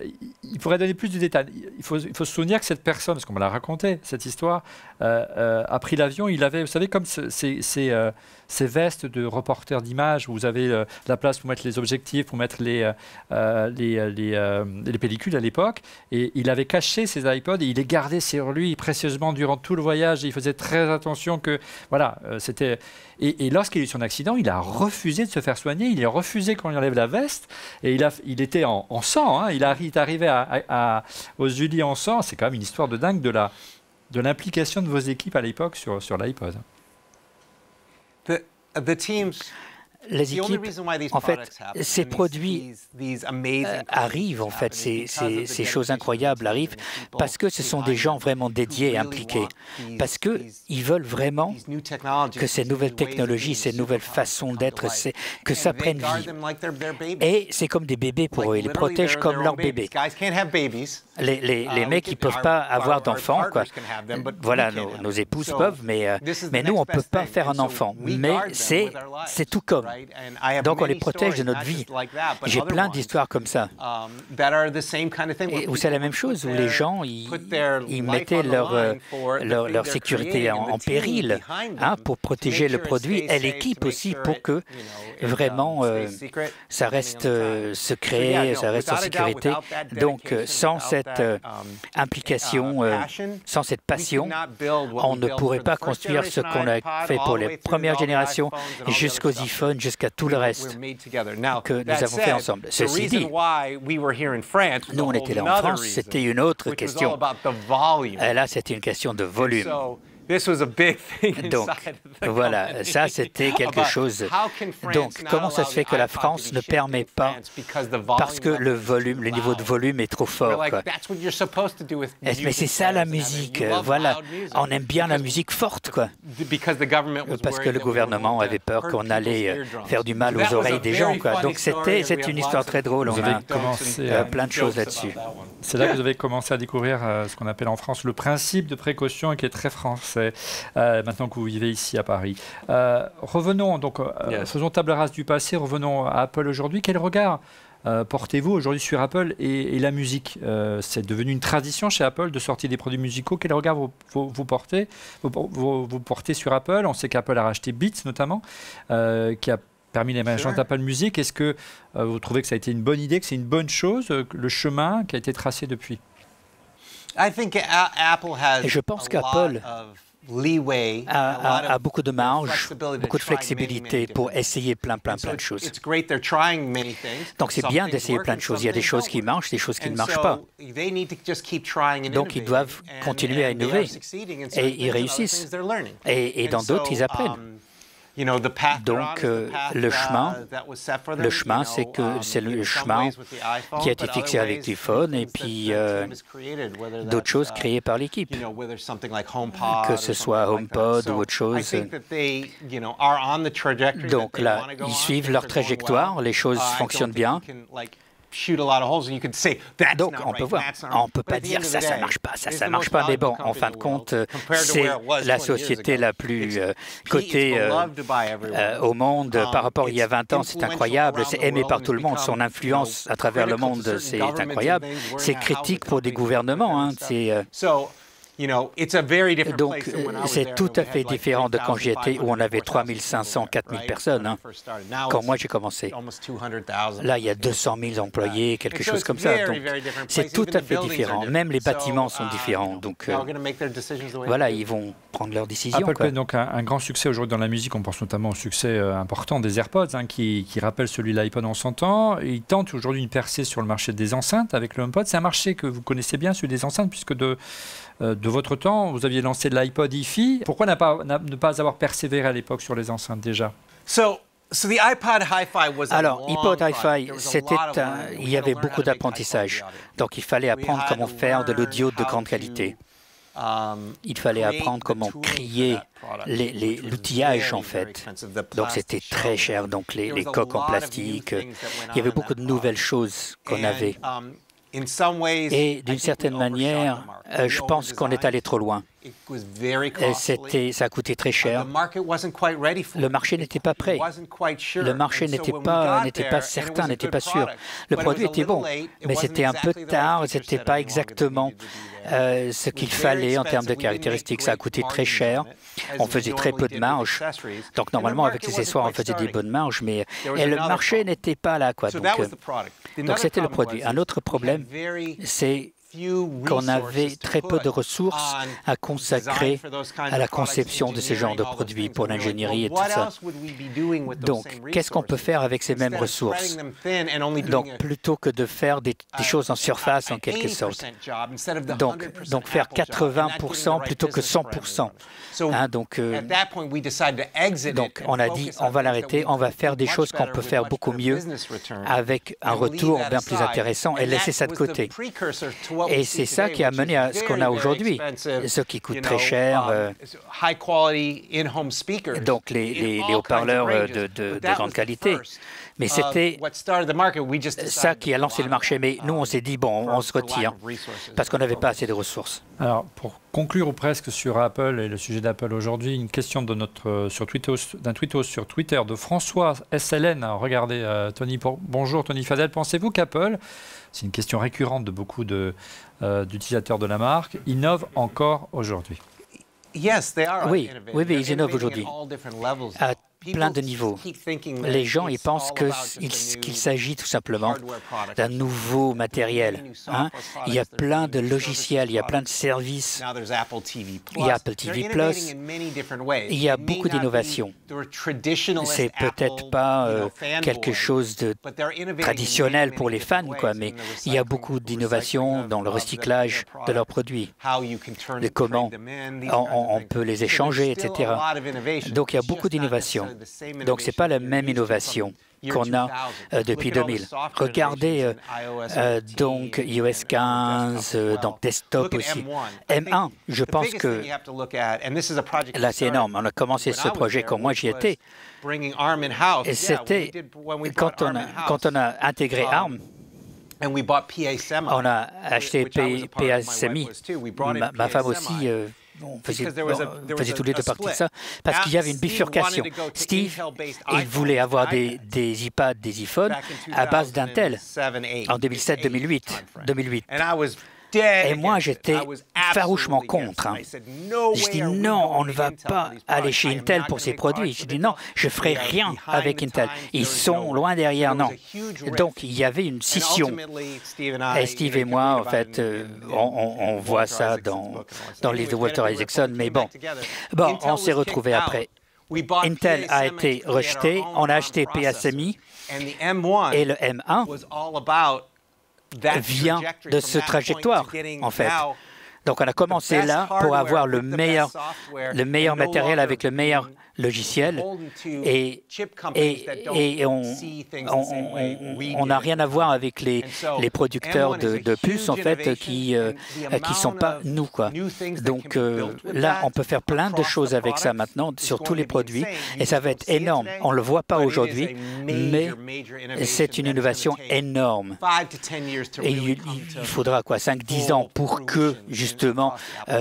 il pourrait donner plus de détails. Il faut se souvenir que cette personne, parce qu'on me l'a raconté, cette histoire, a pris l'avion, il avait, vous savez, comme ces vestes de reporters d'images où vous avez la place pour mettre les objectifs, pour mettre les pellicules à l'époque, et il avait caché ses iPods et il les gardait sur lui précieusement durant tout le voyage, et il faisait très attention que, voilà, c'était... Et lorsqu'il a eu son accident, il a refusé de se faire soigner, il a refusé qu'on lui enlève la veste, et il était en sang, hein, il est arrivé aux Ulis en sang. C'est quand même une histoire de dingue de l'implication de vos équipes à l'époque sur l'iPod. Les équipes, en fait, ces produits arrivent, en fait, ces choses incroyables arrivent parce que ce sont des gens vraiment dédiés et impliqués, parce qu'ils veulent vraiment que ces nouvelles technologies, ces nouvelles façons d'être, que ça prenne vie. Et c'est comme des bébés pour eux, ils les protègent comme leurs bébés. Les mecs, ils ne peuvent pas avoir d'enfants, quoi. Voilà, nos épouses peuvent, mais nous, on ne peut pas faire un enfant. Mais c'est tout comme. Donc on les protège de notre vie. J'ai plein d'histoires comme ça. Et où c'est la même chose, où les gens ils mettaient leur sécurité en péril, hein, pour protéger le produit et l'équipe aussi pour que vraiment ça reste secret, ça reste en sécurité. Donc sans cette implication, sans cette passion, on ne pourrait pas construire ce qu'on a fait pour les premières générations jusqu'aux iPhones, jusqu'à tout le reste que nous avons fait ensemble. Ceci dit, nous on était là en France, c'était une autre question. Et là, c'était une question de volume. Donc, voilà, ça c'était quelque chose. Donc, comment ça se fait que la France ne permet pas, parce que le niveau de volume est trop fort, quoi. Mais c'est ça la musique, voilà. On aime bien la musique forte, quoi. Parce que le gouvernement avait peur qu'on allait faire du mal aux oreilles des gens, quoi. Donc c'est une histoire très drôle, on a plein de choses là-dessus. C'est là que vous avez commencé à découvrir ce qu'on appelle en France le principe de précaution, qui est très français. Maintenant que vous vivez ici à Paris. Revenons donc, faisons table rase du passé, revenons à Apple aujourd'hui. Quel regard portez-vous aujourd'hui sur Apple et la musique? C'est devenu une tradition chez Apple de sortir des produits musicaux. Quel regard vous portez sur Apple? On sait qu'Apple a racheté Beats notamment, qui a permis l'émergence d'Apple Music. Est-ce que vous trouvez que ça a été une bonne idée, que c'est une bonne chose, le chemin qui a été tracé depuis? Je pense qu'Apple a beaucoup de marge, beaucoup de flexibilité pour essayer plein de choses. Donc c'est bien d'essayer plein de choses. Il y a des choses qui marchent, des choses qui ne marchent pas. Donc ils doivent continuer à innover et ils réussissent. Et dans d'autres, ils apprennent. Donc le chemin, c'est le chemin qui a été fixé avec l'iPhone et puis d'autres choses créées par l'équipe, que ce soit HomePod ou autre chose. Donc là, ils suivent leur trajectoire, les choses fonctionnent bien. Donc, on peut voir, on ne peut pas dire ça marche pas, ça marche pas, mais bon, en fin de compte, c'est la société la plus cotée au monde. Par rapport à il y a 20 ans, c'est incroyable, c'est aimé par tout le monde, son influence à travers le monde, c'est incroyable. C'est critique pour des gouvernements, hein, donc, c'est tout à fait différent de quand j'y étais, où on avait 3500, 4000 personnes, hein, quand moi j'ai commencé. Là, il y a 200 000 employés, quelque chose comme ça. Donc, c'est tout à fait différent. Même les bâtiments sont différents. Donc, voilà, ils vont prendre leurs décisions. Apple connaît donc un grand succès aujourd'hui dans la musique. On pense notamment au succès important des AirPods, hein, qui rappelle celui de l'iPod en son temps. Ils tentent aujourd'hui une percée sur le marché des enceintes avec le HomePod. C'est un marché que vous connaissez bien, celui des enceintes, puisque de votre temps, vous aviez lancé l'iPod hi-fi. Pourquoi ne pas avoir persévéré à l'époque sur les enceintes déjà? Alors, iPod Hi-Fi, il y avait beaucoup d'apprentissage. Donc, il fallait apprendre comment faire de l'audio de grande qualité. Il fallait apprendre comment créer l'outillage, en fait. Donc, c'était très cher. Donc, les coques en plastique. Il y avait beaucoup de nouvelles choses qu'on avait. Et d'une certaine manière, je pense qu'on est allé trop loin. Ça a coûté très cher. Le marché n'était pas prêt. Le marché n'était pas certain, n'était pas sûr. Le produit était bon, mais c'était un peu tard, ce n'était pas exactement ce qu'il fallait en termes de caractéristiques. Ça a coûté très cher. On faisait très peu de marge. Donc normalement, avec les accessoires, on faisait des bonnes marges, mais le marché n'était pas là, quoi. Donc c'était le produit. Un autre problème, c'est qu'on avait très peu de ressources à consacrer à la conception de ce genre de produits pour l'ingénierie et tout ça. Donc, qu'est-ce qu'on peut faire avec ces mêmes ressources? Donc, plutôt que de faire des choses en surface, en quelque sorte. Donc faire 80% plutôt que 100%. Hein, donc, on a dit, on va l'arrêter, on va faire des choses qu'on peut faire beaucoup mieux, avec un retour bien plus intéressant, et laisser ça de côté. Et c'est ça qui a mené à ce qu'on a aujourd'hui, ce qui coûte très cher. Donc les haut-parleurs de grande qualité. Mais c'était ça qui a lancé le marché. Mais nous, on s'est dit, bon, on se retire, parce qu'on n'avait pas assez de ressources. Alors, pour conclure ou presque sur Apple et le sujet d'Apple aujourd'hui, une question d'un tweetos sur Twitter de François SLN. Alors, regardez, bonjour Tony Fadel, pensez-vous qu'Apple, c'est une question récurrente de beaucoup d'utilisateurs de la marque, innove encore aujourd'hui? Oui, ils innovent aujourd'hui à plein de niveaux. Les gens ils pensent qu'il s'agit tout simplement d'un nouveau matériel. Hein? Il y a plein de logiciels, il y a plein de services. Il y a Apple TV+, il y a beaucoup d'innovations. C'est peut-être pas quelque chose de traditionnel pour les fans, quoi, mais il y a beaucoup d'innovations dans le recyclage de leurs produits, de comment on peut les échanger, etc. Donc il y a beaucoup d'innovations. Donc, ce n'est pas la même innovation qu'on a depuis 2000. Regardez donc iOS 15, donc desktop aussi. M1, je pense que là, c'est énorme. On a commencé ce projet quand moi j'y étais. Et c'était quand on a intégré ARM. On a acheté PASMI. Ma femme aussi on faisait tous les deux partie de ça, parce qu'il y avait une bifurcation. Steve, il voulait avoir des iPads, des iPhones à base d'Intel en 2007, 2008. Et moi, j'étais farouchement contre. Je dis non, on ne va pas aller chez Intel pour ces produits. Je dis non, je ne ferai rien avec Intel. Ils sont loin derrière, non. Donc, il y avait une scission. Et Steve et moi, en fait, on voit ça dans le livre de Walter Isaacson. Mais bon, on s'est retrouvés après. Intel a été rejeté. On a acheté PSMI et le M1 vient de ce trajectoire, en fait. Donc, on a commencé là pour avoir le meilleur matériel avec le meilleur logiciel et on n'a rien à voir avec les producteurs de puces, en fait, qui sont pas nous, quoi. Donc, là, on peut faire plein de choses avec ça maintenant sur tous les produits et ça va être énorme. On ne le voit pas aujourd'hui, mais c'est une innovation énorme. Et il faudra, quoi, 5-10 ans pour que, justement,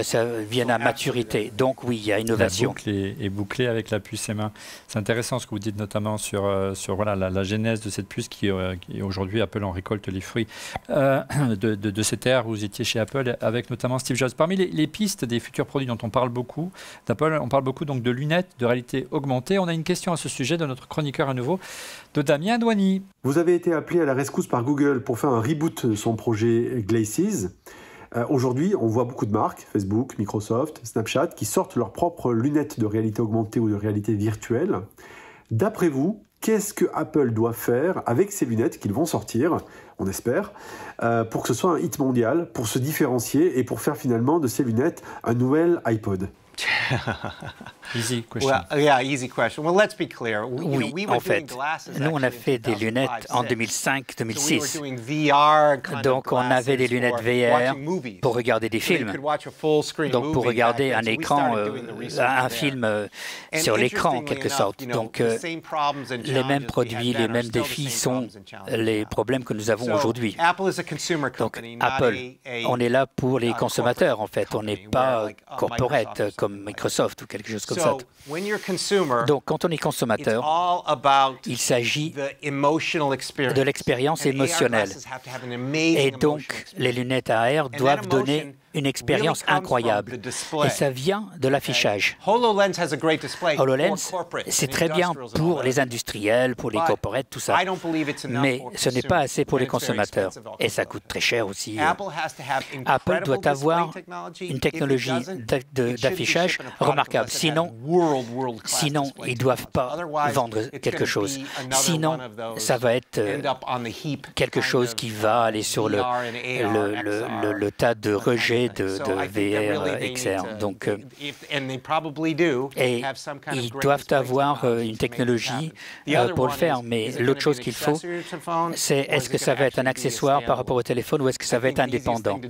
ça vienne à maturité. Donc, oui, il y a innovation. La boucle est bouclée avec la puce M1. C'est intéressant ce que vous dites, notamment sur voilà, la genèse de cette puce qui aujourd'hui, Apple en récolte les fruits de cette ère où vous étiez chez Apple, avec notamment Steve Jobs. Parmi les pistes des futurs produits dont on parle beaucoup d'Apple, on parle beaucoup donc de lunettes de réalité augmentée. On a une question à ce sujet de notre chroniqueur à nouveau, de Damien Douani. Vous avez été appelé à la rescousse par Google pour faire un reboot de son projet Glaces. Aujourd'hui, on voit beaucoup de marques, Facebook, Microsoft, Snapchat, qui sortent leurs propres lunettes de réalité augmentée ou de réalité virtuelle. D'après vous, qu'est-ce que Apple doit faire avec ces lunettes qu'ils vont sortir, on espère, pour que ce soit un hit mondial, pour se différencier et pour faire finalement de ces lunettes un nouvel iPod? Easy question. Easy question. Well, let's be clear. Oui, en fait, nous, on a fait des lunettes en 2005-2006. Donc, on avait des lunettes VR pour regarder des films. Donc, pour regarder un écran, un film sur l'écran, en quelque sorte. Donc, les mêmes produits, les mêmes défis sont les problèmes que nous avons aujourd'hui. Donc, Apple, on est là pour les consommateurs, en fait. On n'est pas corporate comme Microsoft ou quelque chose comme ça. Donc, quand on est consommateur, il s'agit de l'expérience émotionnelle. Et donc, les lunettes AR doivent donner une expérience incroyable. Et ça vient de l'affichage. HoloLens, c'est très bien pour les industriels, pour les corporates, tout ça. Mais ce n'est pas assez pour les consommateurs. Et ça coûte très cher aussi. Apple doit avoir une technologie d'affichage remarquable. Sinon, ils ne doivent pas vendre quelque chose. Sinon, ça va être quelque chose qui va aller sur le tas de rejets de VR, XR. Donc, et ils doivent avoir une technologie pour le faire. Mais l'autre chose qu'il faut, c'est est-ce que ça va être un accessoire par rapport au téléphone ou est-ce que ça va être indépendant?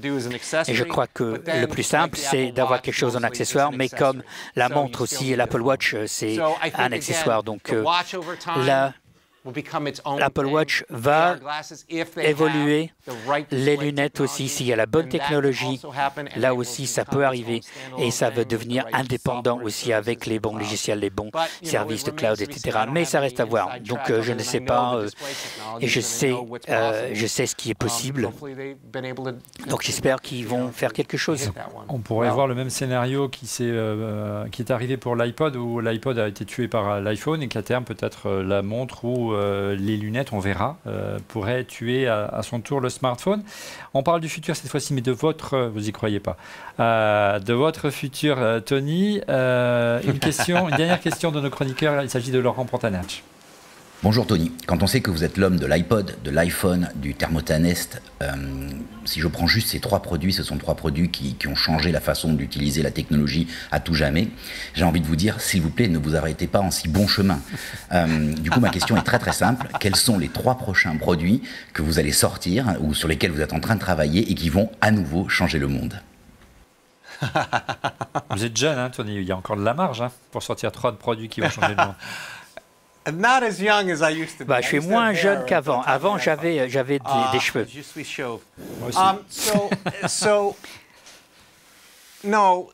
Et je crois que le plus simple, c'est d'avoir quelque chose en accessoire, mais comme la montre aussi, l'Apple Watch, c'est un accessoire. Donc là, l'Apple Watch va évoluer, les lunettes aussi, s'il y a la bonne technologie, là aussi ça peut arriver et ça va devenir indépendant aussi avec les bons logiciels, les bons services de cloud, etc. Mais ça reste à voir. Donc je ne sais pas et je sais ce qui est possible. Donc j'espère qu'ils vont faire quelque chose. On pourrait voir le même scénario qui est arrivé pour l'iPod, où l'iPod a été tué par l'iPhone et qu'à terme peut-être la montre ou les lunettes, on verra, pourraient tuer à son tour le smartphone. On parle du futur cette fois-ci, mais de votre, vous y croyez pas, de votre futur, Tony. Une dernière question de nos chroniqueurs, il s'agit de Laurent Prontanach. Bonjour Tony, quand on sait que vous êtes l'homme de l'iPod, de l'iPhone, du Thermotanest, si je prends juste ces trois produits, ce sont trois produits qui ont changé la façon d'utiliser la technologie à tout jamais, j'ai envie de vous dire, s'il vous plaît, ne vous arrêtez pas en si bon chemin. Du coup, ma question est très très simple. Quels sont les trois prochains produits que vous allez sortir ou sur lesquels vous êtes en train de travailler et qui vont à nouveau changer le monde? Vous êtes jeune, hein, Tony, il y a encore de la marge pour sortir trois produits qui vont changer le monde. Je suis moins jeune qu'avant. Avant, j'avais des cheveux. No,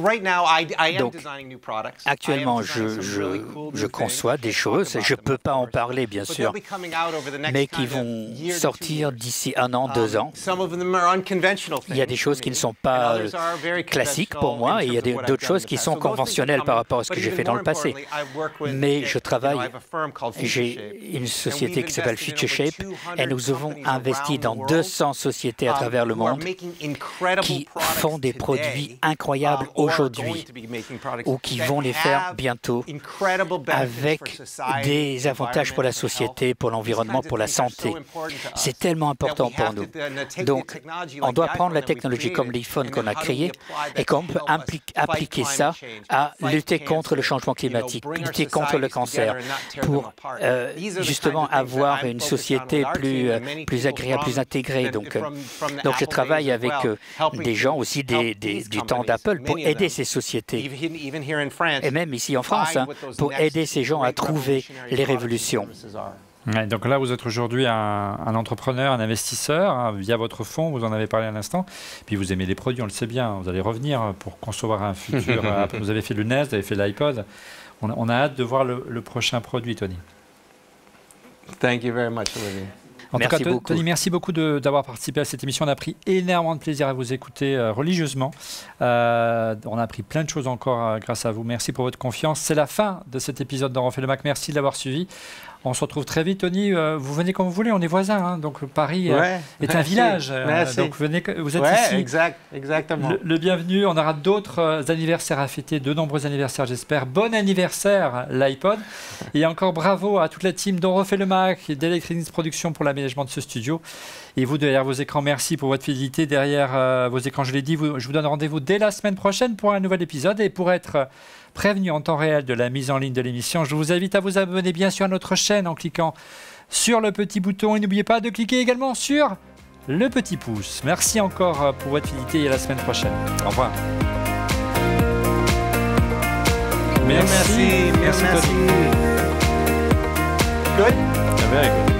right now I am Donc, designing new products. Actuellement, je conçois des choses, je ne peux pas en parler bien sûr, mais qui vont sortir d'ici 1 an, 2 ans. Il y a des choses qui ne sont pas classiques pour moi et il y a d'autres choses qui sont conventionnelles par rapport à ce que j'ai fait dans le passé. Mais je travaille, j'ai une société qui s'appelle Future Shape et nous avons investi dans 200 sociétés à travers le monde qui font des produits incroyables aujourd'hui ou qui vont les faire bientôt avec des avantages pour la société, pour l'environnement, pour la santé. C'est tellement important pour nous. Donc, on doit prendre la technologie comme l'iPhone qu'on a créé et qu'on peut appliquer ça à lutter contre le changement climatique, lutter contre le cancer, pour justement avoir une société plus agréable, plus intégrée. Donc je travaille avec des gens aussi du temps d'Apple pour aider ces sociétés. Et même ici en France, pour aider ces gens à trouver les révolutions. Ouais, donc là, vous êtes aujourd'hui un entrepreneur, un investisseur, via votre fonds, vous en avez parlé à l'instant. Puis vous aimez les produits, on le sait bien. Vous allez revenir pour concevoir un futur. Vous avez fait le Nest, vous avez fait l'iPod. On a hâte de voir le prochain produit, Tony. Thank you very much, Olivier. En tout cas, Tony, merci beaucoup d'avoir participé à cette émission. On a pris énormément de plaisir à vous écouter religieusement. On a appris plein de choses encore grâce à vous. Merci pour votre confiance. C'est la fin de cet épisode d'On refait le Mac. Merci de l'avoir suivi. On se retrouve très vite, Tony. Vous venez quand vous voulez, on est voisins. Hein, donc Paris est un village. Donc vous êtes ici. Exactement. Le bienvenu. On aura d'autres anniversaires à fêter, de nombreux anniversaires, j'espère. Bon anniversaire, l'iPod. Et encore bravo à toute la team d'On refait le Mac et d'Electronics Production pour l'aménagement de ce studio. Et vous, derrière vos écrans, merci pour votre fidélité. Derrière vos écrans, je l'ai dit, je vous donne rendez-vous dès la semaine prochaine pour un nouvel épisode. Et pour être prévenu en temps réel de la mise en ligne de l'émission, je vous invite à vous abonner bien sûr à notre chaîne en cliquant sur le petit bouton. Et n'oubliez pas de cliquer également sur le petit pouce. Merci encore pour votre fidélité et à la semaine prochaine. Au revoir. Merci. Good? Very good.